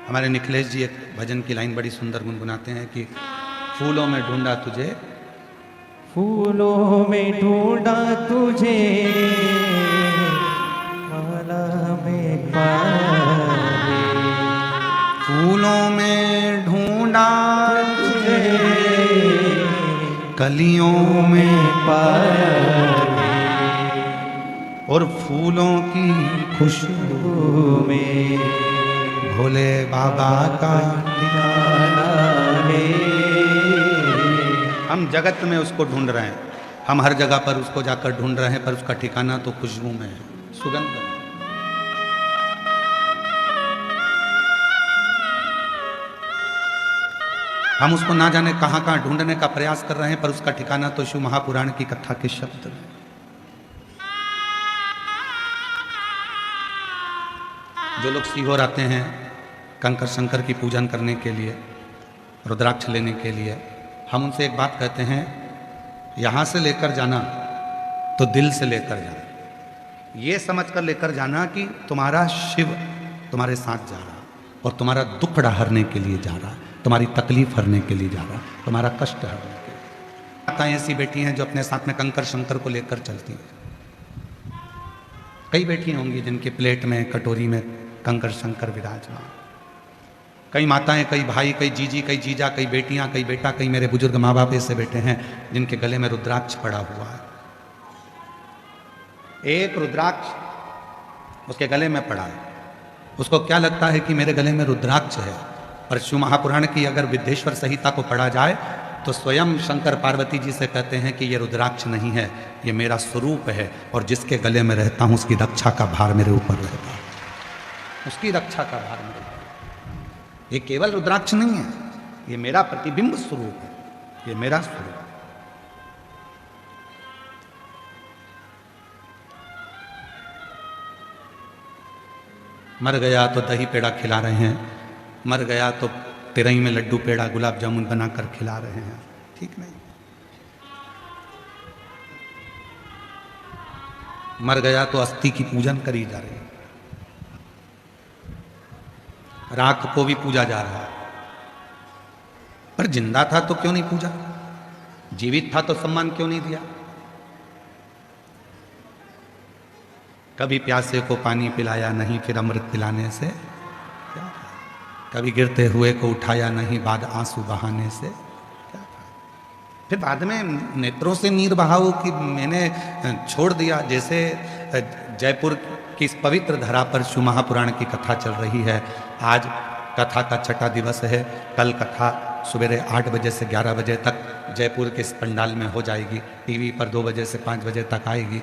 हमारे निखिलेश जी एक भजन की लाइन बड़ी सुंदर गुनगुनाते हैं कि फूलों में ढूंढा तुझे, फूलों में ढूंढा तुझे, माला में पाए, फूलों में ढूंढा तुझे, कलियों में पाए, और फूलों की खुशबू में भोले बाबा का ठिकाना है। हम जगत में उसको ढूंढ रहे हैं, हम हर जगह पर उसको जाकर ढूंढ रहे हैं, पर उसका ठिकाना तो खुशबू में है, सुगंध में। हम उसको ना जाने कहां कहां ढूंढने का प्रयास कर रहे हैं, पर उसका ठिकाना तो शिव महापुराण की कथा के शब्द में। जो लोग सीहोर आते हैं कंकर शंकर की पूजन करने के लिए, रुद्राक्ष लेने के लिए, हम उनसे एक बात कहते हैं, यहाँ से लेकर जाना तो दिल से लेकर जाना। ये समझ कर लेकर जाना कि तुम्हारा शिव तुम्हारे साथ जा रहा और तुम्हारा दुख हरने के लिए जा रहा, तुम्हारी तकलीफ हरने के लिए जा रहा, तुम्हारा कष्ट हरने के लिए। माताएं ऐसी बेटी हैं जो अपने साथ में कंकर शंकर को लेकर चलती हैं। कई बेटियां होंगी जिनके प्लेट में, कटोरी में कंकर शंकर विराजमान। कई माताएं, कई भाई, कई जीजी, कई जीजा, कई बेटियां, कई बेटा, कई मेरे बुजुर्ग माँ बाप ऐसे बेटे हैं जिनके गले में रुद्राक्ष पड़ा हुआ है। एक रुद्राक्ष उसके गले में पड़ा है, उसको क्या लगता है कि मेरे गले में रुद्राक्ष है। पर शिव महापुराण की अगर विद्येश्वर संहिता को पढ़ा जाए तो स्वयं शंकर पार्वती जी से कहते हैं कि ये रुद्राक्ष नहीं है, ये मेरा स्वरूप है, और जिसके गले में रहता हूं उसकी रक्षा का भार मेरे ऊपर रहता है, उसकी रक्षा का भार मेरे ऊपर। ये केवल रुद्राक्ष नहीं है, ये मेरा प्रतिबिंब स्वरूप है, ये मेरा स्वरूप। मर गया तो दही पेड़ा खिला रहे हैं, मर गया तो तिरई में लड्डू पेड़ा गुलाब जामुन बनाकर खिला रहे हैं, ठीक नहीं। मर गया तो अस्थि की पूजन करी जा रही है, राख को भी पूजा जा रहा है। पर जिंदा था तो क्यों नहीं पूजा, जीवित था तो सम्मान क्यों नहीं दिया। कभी प्यासे को पानी पिलाया नहीं, फिर अमृत पिलाने से क्या था? कभी गिरते हुए को उठाया नहीं, बाद आंसू बहाने से क्या था? फिर बाद में नेत्रों से नीर बहाओ कि मैंने छोड़ दिया। जैसे जयपुर की इस पवित्र धरा पर शिव महापुराण की कथा चल रही है। आज कथा का छठा दिवस है। कल कथा सवेरे 8 बजे से 11 बजे तक जयपुर के इस पंडाल में हो जाएगी। टीवी पर 2 बजे से 5 बजे तक आएगी,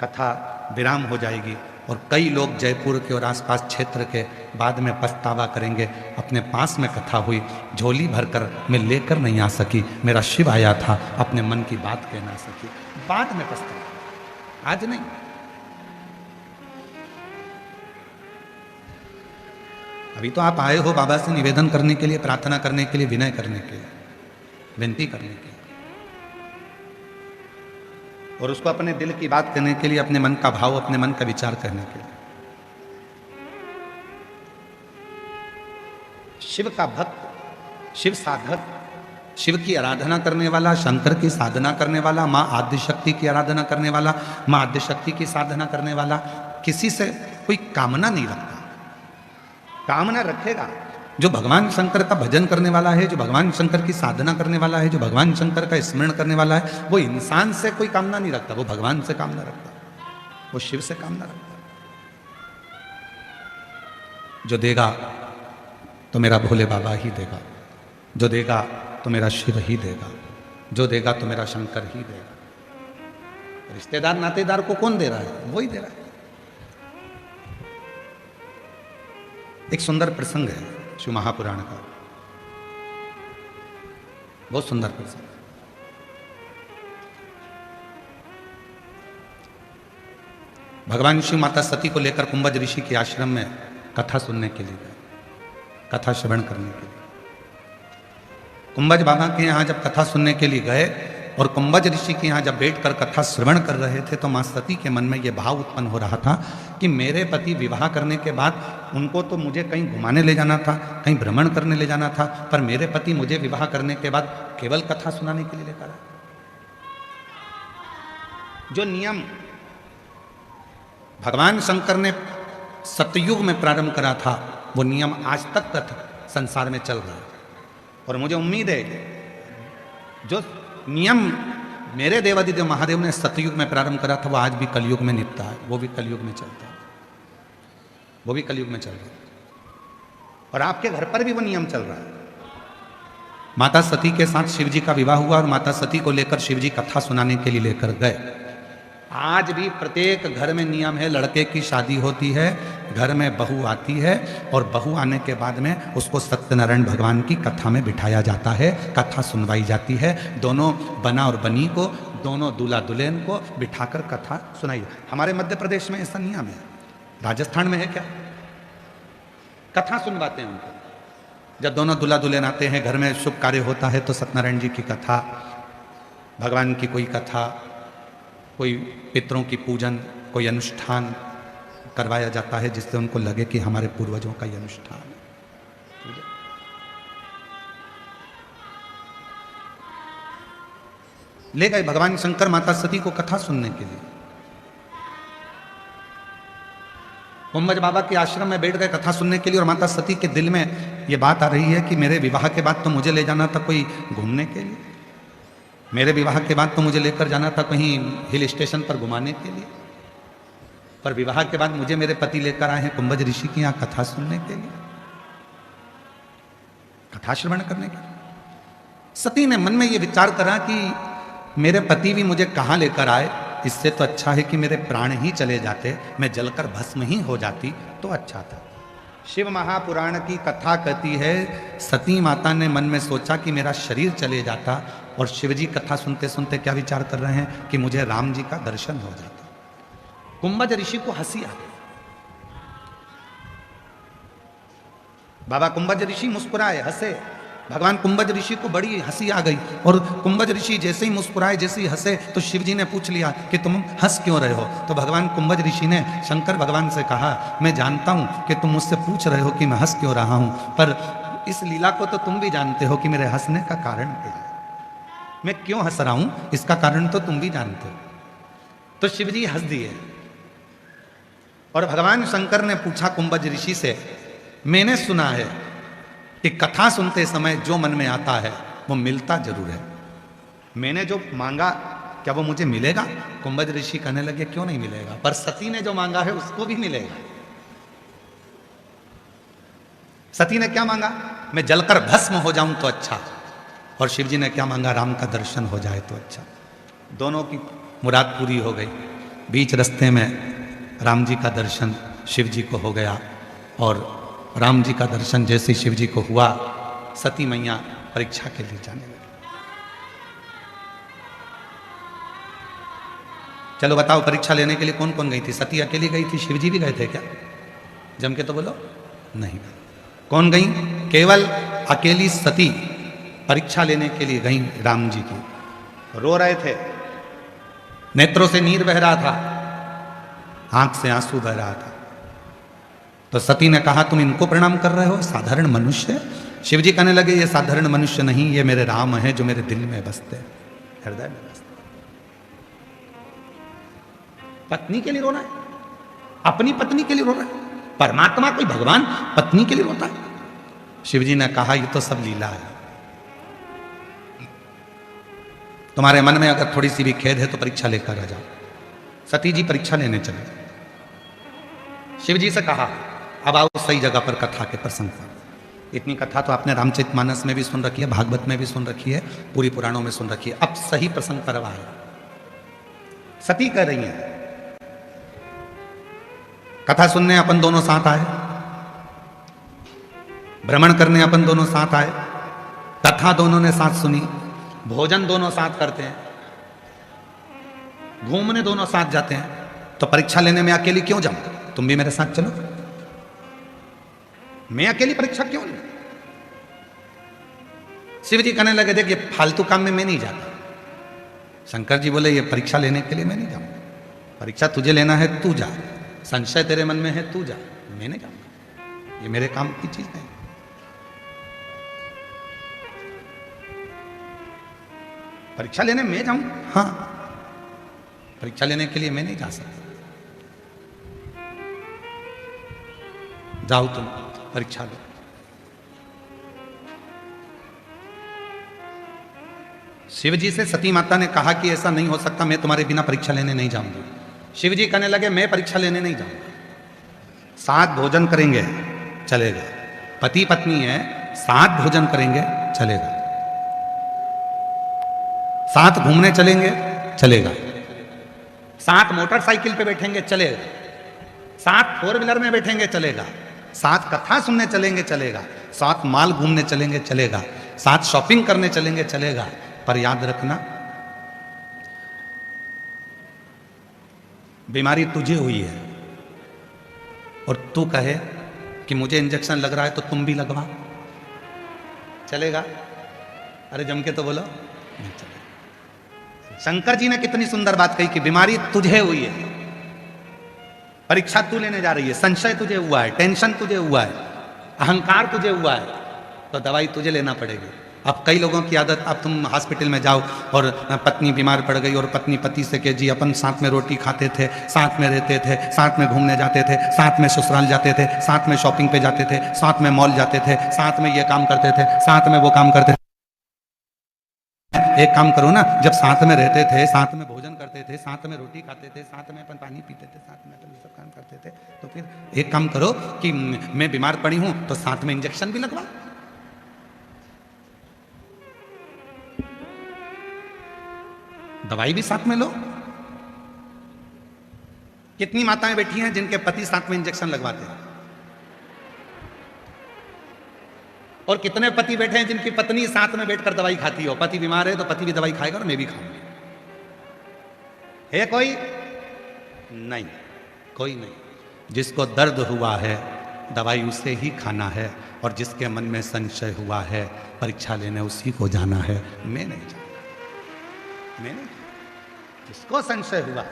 कथा विराम हो जाएगी। और कई लोग जयपुर के और आसपास क्षेत्र के बाद में पछतावा करेंगे, अपने पास में कथा हुई, झोली भरकर मैं लेकर नहीं आ सकी, मेरा शिव आया था, अपने मन की बात कह ना सकी, बाद में पछतावा, आज नहीं। अभी तो आप आए हो बाबा से निवेदन करने के लिए, प्रार्थना करने के लिए, विनय करने के लिए, विनती करने के लिए, और उसको अपने दिल की बात कहने के लिए, अपने मन का भाव, अपने मन का विचार करने के लिए। शिव का भक्त, शिव साधक, शिव की आराधना करने वाला, शंकर की साधना करने वाला, माँ आद्यशक्ति की आराधना करने वाला, माँ आद्यशक्ति की साधना करने वाला किसी से कोई कामना नहीं रखता। कामना रखेगा जो भगवान शंकर का भजन करने वाला है, जो भगवान शंकर की साधना करने वाला है, जो भगवान शंकर का स्मरण करने वाला है, वो इंसान से कोई कामना नहीं रखता, वो भगवान से कामना रखता, वो शिव से कामना रखता। जो देगा तो मेरा भोले बाबा ही देगा, जो देगा तो मेरा शिव ही देगा, जो देगा तो मेरा शंकर ही देगा। रिश्तेदार नातेदार को कौन दे रहा है? वही दे रहा है। एक सुंदर प्रसंग है शिव महापुराण का, बहुत सुंदर प्रसंग। भगवान शिव माता सती को लेकर कुंभज ऋषि के आश्रम में कथा सुनने के लिए गए, कथा श्रवण करने के लिए। कुंभज बाबा के यहाँ जब कथा सुनने के लिए गए और कुंभज ऋषि के यहाँ जब बैठकर कथा श्रवण कर रहे थे, तो मां सती के मन में यह भाव उत्पन्न हो रहा था कि मेरे पति विवाह करने के बाद उनको तो मुझे कहीं घुमाने ले जाना था, कहीं भ्रमण करने ले जाना था, पर मेरे पति मुझे विवाह करने के बाद केवल कथा सुनाने के लिए लेकर आए। जो नियम भगवान शंकर ने सतयुग में प्रारंभ करा था, वो नियम आज तक संसार में चल रहा है। और मुझे उम्मीद है जो नियम मेरे देवादिदेव महादेव ने सतयुग में प्रारंभ करा था, वो आज भी कलयुग में निपटा है, वो भी कलयुग में चलता है, वो भी कलयुग में चल रहा है। और आपके घर पर भी वो नियम चल रहा है। माता सती के साथ शिव जी का विवाह हुआ और माता सती को लेकर शिव जी कथा सुनाने के लिए लेकर गए। आज भी प्रत्येक घर में नियम है, लड़के की शादी होती है, घर में बहू आती है और बहू आने के बाद में उसको सत्यनारायण भगवान की कथा में बिठाया जाता है, कथा सुनवाई जाती है। दोनों बना और बनी को, दोनों दूल्हा दुल्हन को बिठाकर कथा सुनाई। हमारे मध्य प्रदेश में ऐसा नियम है, राजस्थान में है क्या? कथा सुनवाते हैं उनको। जब दोनों दूल्हा दुल्हन आते हैं, घर में शुभ कार्य होता है, तो सत्यनारायण जी की कथा, भगवान की कोई कथा, कोई पितरों की पूजन, कोई अनुष्ठान करवाया जाता है, जिससे उनको लगे कि हमारे पूर्वजों का ये अनुष्ठान है। ले गए भगवान शंकर माता सती को कथा सुनने के लिए। कुंभज बाबा के आश्रम में बैठ गए कथा सुनने के लिए, और माता सती के दिल में ये बात आ रही है कि मेरे विवाह के बाद तो मुझे ले जाना था कोई घूमने के लिए, मेरे विवाह के बाद तो मुझे लेकर जाना था कहीं हिल स्टेशन पर घुमाने के लिए, पर विवाह के बाद मुझे मेरे पति लेकर आए हैं कुंभज ऋषि की यहाँ कथा सुनने के लिए, कथा श्रवण करने के लिए। सती ने मन में ये विचार करा कि मेरे पति भी मुझे कहाँ लेकर आए, इससे तो अच्छा है कि मेरे प्राण ही चले जाते, मैं जलकर भस्म ही हो जाती तो अच्छा था। शिव महापुराण की कथा कहती है, सती माता ने मन में सोचा कि मेरा शरीर चले जाता, और शिवजी कथा सुनते सुनते क्या विचार कर रहे हैं कि मुझे राम जी का दर्शन हो जाता। कुंभज ऋषि को हंसी आ गई। बाबा कुंभज ऋषि मुस्कुराए, हंसे। भगवान कुंभज ऋषि को बड़ी हंसी आ गई, और कुंभज ऋषि जैसे ही मुस्कुराए, जैसे ही हंसे, तो शिव जी ने पूछ लिया कि तुम हंस क्यों रहे हो? तो भगवान कुंभज ऋषि ने शंकर भगवान से कहा, मैं जानता हूं कि तुम मुझसे पूछ रहे हो कि मैं हंस क्यों रहा हूं, पर इस लीला को तो तुम भी जानते हो कि मेरे हंसने का कारण क्या है, मैं क्यों हंस रहा हूं, इसका कारण तो तुम भी जानते हो। तो शिव जी हंस दिए, और भगवान शंकर ने पूछा कुंभज ऋषि से, मैंने सुना है कि कथा सुनते समय जो मन में आता है वो मिलता जरूर है, मैंने जो मांगा क्या वो मुझे मिलेगा? कुंभज ऋषि कहने लगे, क्यों नहीं मिलेगा, पर सती ने जो मांगा है उसको भी मिलेगा। सती ने क्या मांगा? मैं जलकर भस्म हो जाऊं तो अच्छा, और शिव जी ने क्या मांगा? राम का दर्शन हो जाए तो अच्छा। दोनों की मुराद पूरी हो गई। बीच रास्ते में राम जी का दर्शन शिव जी को हो गया, और राम जी का दर्शन जैसे शिव जी को हुआ, सती मैया परीक्षा के लिए जाने लगी। चलो बताओ, परीक्षा लेने के लिए कौन कौन गई थी? सती अकेली गई थी, शिव जी भी गए थे क्या? जम के तो बोलो, नहीं। कौन गई? केवल अकेली सती परीक्षा लेने के लिए गई राम जी की। रो रहे थे, नेत्रों से नीर बह रहा था, आंख से आंसू बह रहा था। तो सती ने कहा, तुम इनको प्रणाम कर रहे हो, साधारण मनुष्य? शिव जी कहने लगे, ये साधारण मनुष्य नहीं, ये मेरे राम हैं जो मेरे दिल में बसते, हृदय में बसते। पत्नी के लिए रोना है, अपनी पत्नी के लिए रो रहा है? परमात्मा कोई भगवान पत्नी के लिए रोता है? शिव जी ने कहा, ये तो सब लीला है। तुम्हारे मन में अगर थोड़ी सी भी खेद है तो परीक्षा लेकर आ जाओ। सती जी परीक्षा लेने चले। शिव जी से कहा, अब आओ सही जगह पर कथा के प्रसंग पर। इतनी कथा तो आपने रामचरितमानस में भी सुन रखी है, भागवत में भी सुन रखी है, पूरी पुराणों में सुन रखी है। अब सही प्रसंग पर आए। सती कह रही हैं, कथा सुनने अपन दोनों साथ आए, भ्रमण करने अपन दोनों साथ आए, कथा दोनों ने साथ सुनी, भोजन दोनों साथ करते हैं, घूमने दोनों साथ जाते हैं, तो परीक्षा लेने में अकेली क्यों जाऊं? तुम भी मेरे साथ चलो। मैं अकेली परीक्षा क्यों लूं? शिव जी कहने लगे, देखिए फालतू काम में मैं नहीं जाता। शंकर जी बोले, ये परीक्षा लेने के लिए मैं नहीं जाऊंगा, परीक्षा तुझे लेना है तू जा, संशय तेरे मन में है तू जा, मैं नहीं जाऊंगा, ये मेरे काम की चीज नहीं। परीक्षा लेने मैं जाऊं? हाँ, परीक्षा लेने के लिए मैं नहीं जा सकता। जाओ तुम परीक्षा लो। शिव जी से सती माता ने कहा कि ऐसा नहीं हो सकता, मैं तुम्हारे बिना परीक्षा लेने नहीं जाऊंगी। शिव जी कहने लगे, मैं परीक्षा लेने नहीं जाऊंगा, साथ भोजन करेंगे चलेगा, पति पत्नी है साथ भोजन करेंगे चलेगा, साथ घूमने चलेंगे चलेगा, साथ मोटरसाइकिल पे बैठेंगे चलेगा, साथ फोर व्हीलर में बैठेंगे चलेगा, साथ कथा सुनने चलेंगे चलेगा, साथ माल घूमने चलेंगे चलेगा, साथ शॉपिंग करने चलेंगे चलेगा। पर याद रखना, बीमारी तुझे हुई है और तू कहे कि मुझे इंजेक्शन लग रहा है तो तुम भी लगवा, चलेगा? अरे जम के तो बोलो, नहीं चलेगा। शंकर जी ने कितनी सुंदर बात कही कि बीमारी तुझे हुई है, परीक्षा तू लेने जा रही है, संशय तुझे हुआ है, टेंशन तुझे हुआ है, अहंकार तुझे हुआ है, तो दवाई तुझे लेना पड़ेगी। अब कई लोगों की आदत, अब तुम हॉस्पिटल में जाओ और पत्नी बीमार पड़ गई और पत्नी पति से कहे, जी अपन साथ में रोटी खाते थे, साथ में रहते थे, साथ में घूमने जाते थे, साथ में ससुराल जाते थे, साथ में शॉपिंग पे जाते थे, साथ में मॉल जाते थे, साथ में ये काम करते थे, साथ में वो काम करते थे। एक काम करो ना, जब साथ में रहते थे, साथ में भोजन करते थे, साथ में रोटी खाते थे, साथ में अपन पानी पीते थे, साथ में अपन ये सब काम करते थे, तो फिर एक काम करो कि मैं बीमार पड़ी हूं तो साथ में इंजेक्शन भी लगवा, दवाई भी साथ में लो। कितनी माताएं बैठी हैं जिनके पति साथ में इंजेक्शन लगवाते हैं, और कितने पति बैठे हैं जिनकी पत्नी साथ में बैठकर दवाई खाती हो। पति बीमार है तो पति भी दवाई खाएगा और मैं भी खाऊंगी। है कोई? नहीं, कोई नहीं। जिसको दर्द हुआ है दवाई उसे ही खाना है, और जिसके मन में संशय हुआ है परीक्षा लेने उसी को जाना है। मैं नहीं जाऊंगा, मैं नहीं। जिसको संशय हुआ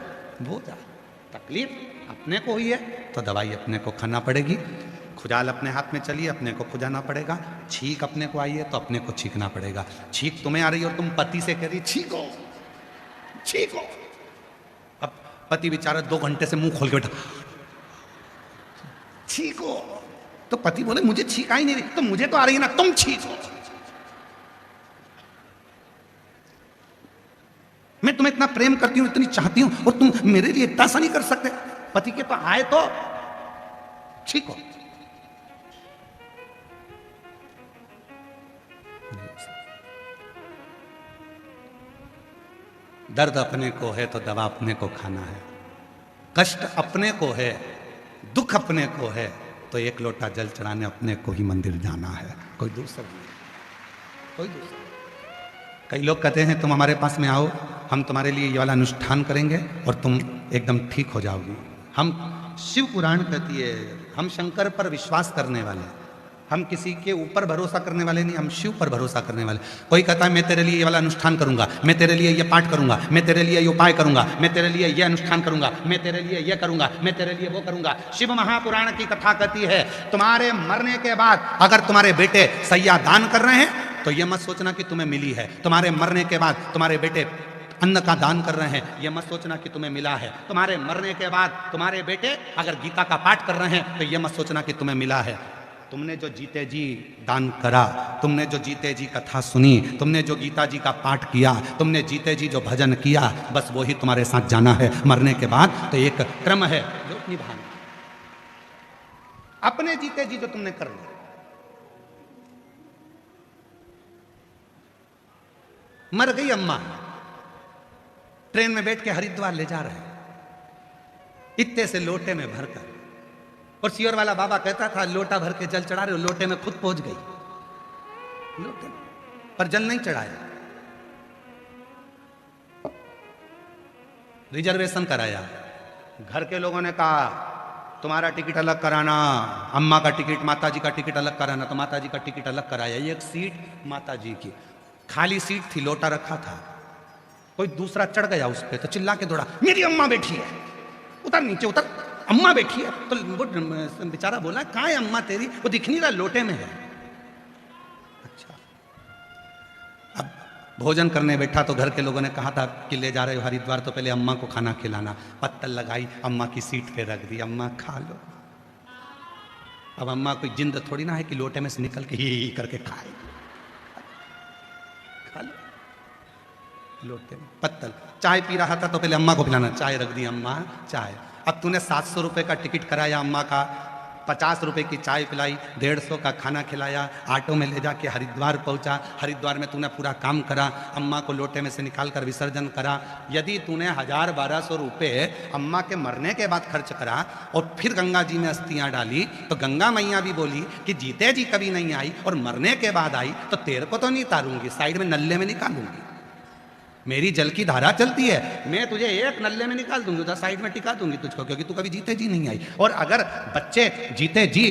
वो जा। तकलीफ अपने को हुई है तो दवाई अपने को खाना पड़ेगी। खुजाल अपने हाथ में चलिए, अपने को खुजाना पड़ेगा। छींक अपने को आई है तो अपने को छींकना पड़ेगा। छींक तुम्हें आ रही है और तुम पति से कह रही छींको छींको। अब पति बेचारा 2 घंटे से मुंह खोल के बैठा, छींको। तो पति बोले मुझे छींक आई नहीं रही, तो मुझे तो आ रही है ना, तुम छींको। मैं तुम्हें इतना प्रेम करती हूं, इतनी चाहती हूं, और तुम मेरे लिए इतना सा नहीं कर सकते। पति के तो आए तो छींको। दर्द अपने को है तो दवा अपने को खाना है। कष्ट अपने को है, दुख अपने को है, तो 1 लोटा जल चढ़ाने अपने को ही मंदिर जाना है, कोई दूसरा नहीं, कोई दूसरा। कई लोग कहते हैं तुम हमारे पास में आओ, हम तुम्हारे लिए ये वाला अनुष्ठान करेंगे और तुम एकदम ठीक हो जाओगी। हम शिव पुराण कहती है, हम शंकर पर विश्वास करने वाले, हम किसी के ऊपर भरोसा करने वाले नहीं, हम शिव पर भरोसा करने वाले। कोई कहता है मैं तेरे लिए ये वाला अनुष्ठान करूंगा, मैं तेरे लिए ये पाठ करूंगा, मैं तेरे लिए ये उपाय करूंगा, मैं तेरे लिए ये अनुष्ठान करूंगा, मैं तेरे लिए ये करूंगा, मैं तेरे लिए वो करूंगा। शिव महापुराण की कथा कहती है तुम्हारे मरने के बाद अगर तुम्हारे बेटे सैया दान कर रहे हैं तो ये मत सोचना कि तुम्हें मिली है। तुम्हारे मरने के बाद तुम्हारे बेटे अन्न का दान कर रहे हैं, यह मत सोचना कि तुम्हें मिला है। तुम्हारे मरने के बाद तुम्हारे बेटे अगर गीता का पाठ कर रहे हैं तो यह मत सोचना कि तुम्हें मिला है। तुमने जो जीते जी दान करा, तुमने जो जीते जी कथा सुनी, तुमने जो गीता जी का पाठ किया, तुमने जीते जी जो भजन किया, बस वही तुम्हारे साथ जाना है। मरने के बाद तो एक क्रम है जो निभाना। अपने जीते जी जो तुमने कर लिया, मर गई अम्मा, ट्रेन में बैठ के हरिद्वार ले जा रहे हैं, इतने से लोटे में भरकर। और सियोर वाला बाबा कहता था लोटा भर के जल चढ़ा रहे हो, लोटे में खुद पहुंच गई, लोटे में, पर जल नहीं चढ़ाया। रिजर्वेशन कराया, घर के लोगों ने कहा तुम्हारा टिकट अलग कराना, अम्मा का टिकट, माता जी का टिकट अलग कराना, तो माता जी का टिकट अलग कराया। एक सीट माता जी की खाली सीट थी, लोटा रखा था, कोई दूसरा चढ़ गया उस पर, तो चिल्ला के दौड़ा मेरी अम्मा बैठी है, उतर नीचे उतर, अम्मा बैठी है। तो वो बेचारा बोला कहाँ है अम्मा तेरी, वो दिख नहीं रहा, लोटे में है। अच्छा, अब भोजन करने बैठा तो घर के लोगों ने कहा था कि ले जा रहे हो हरिद्वार तो पहले अम्मा को खाना खिलाना, पत्तल लगाई, अम्मा की सीट पे रख दी, अम्मा खा लो। अब अम्मा कोई जिंद थोड़ी ना है कि लोटे में से निकल के ही करके खाए, खा लो लोटे में। पत्तल, चाय पी रहा था तो पहले अम्मा को पिलाना, चाय रख दी, अम्मा चाय। अब तूने 700 रुपये का टिकट कराया अम्मा का, 50 रुपये की चाय पिलाई, 150 का खाना खिलाया, ऑटो में ले जाके हरिद्वार पहुंचा, हरिद्वार में तूने पूरा काम करा, अम्मा को लोटे में से निकाल कर विसर्जन करा। यदि तूने 1000-1200 रुपये अम्मा के मरने के बाद खर्च करा और फिर गंगा जी में अस्थियां डाली, तो गंगा मैया भी बोली कि जीते जी कभी नहीं आई और मरने के बाद आई तो तेरे को तो नहीं तारूंगी, साइड में नल्ले में निकालूंगी, मेरी जल की धारा चलती है, मैं तुझे एक नल्ले में निकाल दूंगी, उधर साइड में टिका दूंगी तुझको, क्योंकि तू कभी जीते जी नहीं आई। और अगर बच्चे जीते जी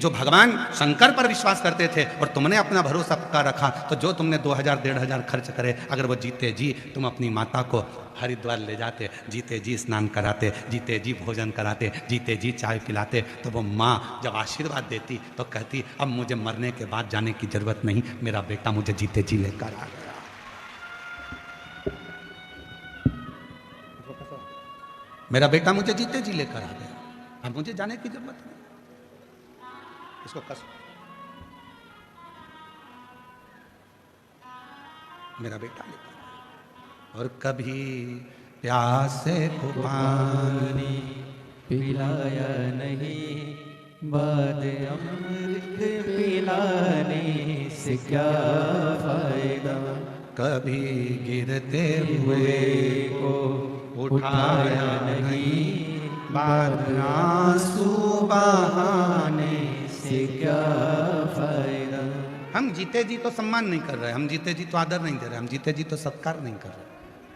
जो भगवान शंकर पर विश्वास करते थे और तुमने अपना भरोसा पक्का रखा, तो जो तुमने 2000-1500 खर्च करे, अगर वो जीते जी तुम अपनी माता को हरिद्वार ले जाते, जीते जी स्नान कराते, जीते जी भोजन कराते, जीते जी चाय पिलाते, तो वो माँ जब आशीर्वाद देती तो कहती अब मुझे मरने के बाद जाने की जरूरत नहीं, मेरा बेटा मुझे जीते जी लेकर आ गया। मेरा बेटा मुझे जीते जी लेकर आ गया, अब मुझे जाने की जरूरत नहीं। इसको कस, मेरा बेटा लेकर आया। और कभी प्यासे को पानी पिलाया नहीं, बाद अमृत पिलाने से क्या फायदा, कभी गिरते हुए को उठाया नहीं, बाद आंसू बहाने से क्या फायदा। हम जीते जी तो सम्मान नहीं कर रहे, हम जीते जी तो आदर नहीं दे रहे, हम जीते जी तो सत्कार नहीं कर रहे,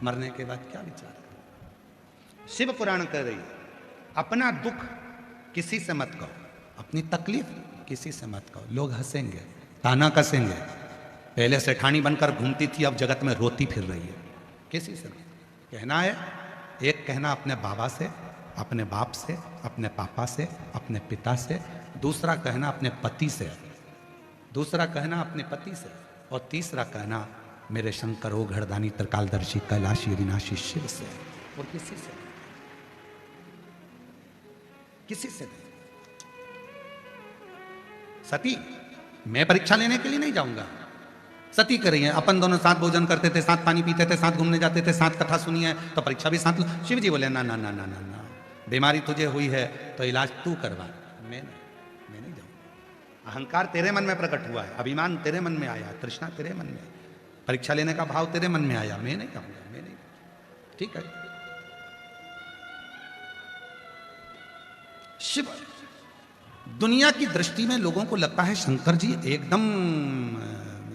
मरने के बाद क्या विचार है। शिव पुराण कह रही है अपना दुख किसी से मत कहो, अपनी तकलीफ किसी से मत कहो, लोग हंसेंगे, ताना कसेंगे। पहले सेठानी बनकर घूमती थी, अब जगत में रोती फिर रही है, किसी से नहीं कहना है। एक कहना अपने बाबा से, अपने बाप से, अपने पापा से, अपने पिता से, दूसरा कहना अपने पति से, दूसरा कहना अपने पति से, और तीसरा कहना मेरे शंकर ओ घरदानी त्रिकालदर्शी कैलाशी अविनाशी शिव से, और किसी से, किसी से नहीं। सती, मैं परीक्षा लेने के लिए नहीं जाऊंगा, सती कर रही है, अपन दोनों साथ भोजन करते थे, साथ पानी पीते थे, साथ घूमने जाते थे, साथ कथा सुनी है, तो परीक्षा भी साथ। शिव जी बोले ना ना ना ना ना ना, बीमारी तुझे हुई है तो इलाज तू करवा, मैं नहीं जाऊंगा। अहंकार तेरे मन में प्रकट हुआ है, अभिमान तेरे मन में आया, तृष्णा तेरे मन में, परीक्षा लेने का भाव तेरे मन में आया, मैं नहीं जाऊंगा, मैं नहीं। ठीक है, शिव दुनिया की दृष्टि में लोगों को लगता है शंकर जी एकदम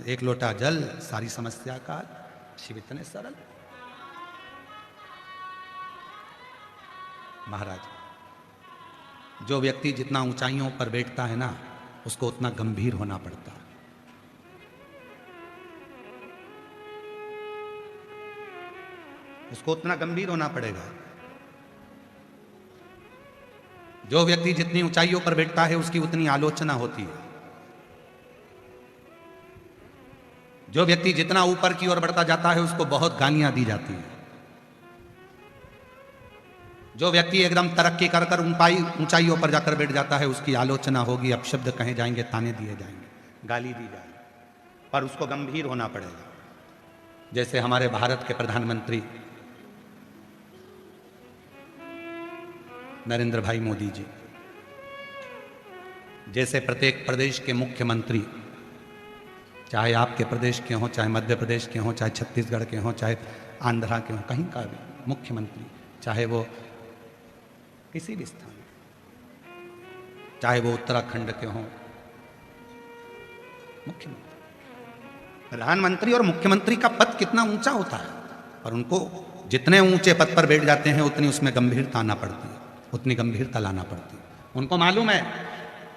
एक लोटा जल सारी समस्या का, शिव इतने सरल। महाराज, जो व्यक्ति जितना ऊंचाइयों पर बैठता है ना, उसको उतना गंभीर होना पड़ता है। उसको उतना गंभीर होना पड़ेगा। जो व्यक्ति जितनी ऊंचाइयों पर बैठता है उसकी उतनी आलोचना होती है। जो व्यक्ति जितना ऊपर की ओर बढ़ता जाता है उसको बहुत गालियां दी जाती है। जो व्यक्ति एकदम तरक्की कर कर ऊंचाइयों पर जाकर बैठ जाता है उसकी आलोचना होगी, अपशब्द कहे जाएंगे, ताने दिए जाएंगे, गाली दी जाएगी, पर उसको गंभीर होना पड़ेगा। जैसे हमारे भारत के प्रधानमंत्री नरेंद्र भाई मोदी जी, जैसे प्रत्येक प्रदेश के मुख्यमंत्री, चाहे आपके प्रदेश के हों, चाहे मध्य प्रदेश के हों, चाहे छत्तीसगढ़ के हों, चाहे आंध्रा के हों, कहीं का भी, मुख्यमंत्री, चाहे वो किसी भी स्थान, चाहे वो उत्तराखंड के हों, मुख्यमंत्री, प्रधानमंत्री और मुख्यमंत्री का पद कितना ऊंचा होता है, और उनको जितने ऊंचे पद पर बैठ जाते हैं उतनी उसमें गंभीरता आना पड़ती है, उतनी गंभीरता लाना पड़ती है। उनको मालूम है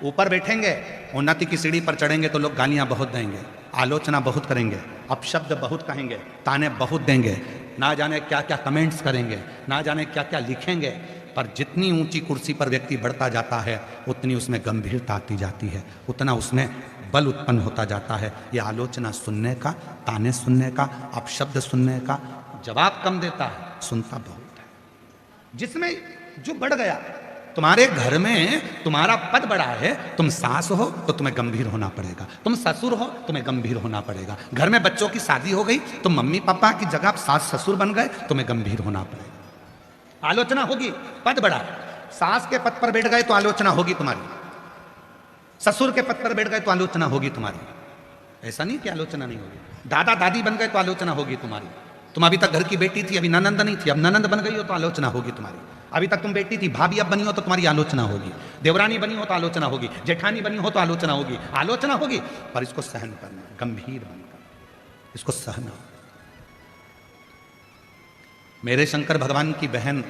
ऊपर बैठेंगे, उन्नति की सीढ़ी पर चढ़ेंगे तो लोग गालियां बहुत देंगे, आलोचना बहुत करेंगे, अपशब्द बहुत कहेंगे, ताने बहुत देंगे, ना जाने क्या क्या कमेंट्स करेंगे, ना जाने क्या क्या लिखेंगे, पर जितनी ऊंची कुर्सी पर व्यक्ति बढ़ता जाता है उतनी उसमें गंभीरता आती जाती है, उतना उसमें बल उत्पन्न होता जाता है। ये आलोचना सुनने का, ताने सुनने का, अपशब्द सुनने का जवाब कम देता है, सुनता बहुत है। जिसमें जो बढ़ गया, तुम्हारे घर में तुम्हारा पद बढ़ा है, तुम सास हो तो तुम्हें गंभीर होना पड़ेगा, तुम ससुर हो तुम्हें गंभीर होना पड़ेगा, घर में बच्चों की शादी हो गई, तुम मम्मी पापा की जगह आप सास ससुर बन गए, तुम्हें गंभीर होना पड़ेगा। आलोचना होगी, पद बढ़ा, सास के पद पर बैठ गए तो आलोचना होगी तुम्हारी, ससुर के पद पर बैठ गए तो आलोचना होगी तुम्हारी। ऐसा नहीं कि आलोचना नहीं होगी, दादा दादी बन गए तो आलोचना होगी तुम्हारी। तुम अभी तक घर की बेटी थी, अभी ननंद नहीं थी, अब ननंद बन गई हो तो आलोचना होगी तुम्हारी। अभी तक तुम बेटी थी, भाभी अब बनी हो तो तुम्हारी आलोचना होगी, देवरानी बनी हो तो आलोचना होगी, जेठानी बनी हो तो आलोचना होगी, आलोचना होगी, पर इसको सहन करना, गंभीर बनकर इसको सहना। मेरे शंकर भगवान की बहन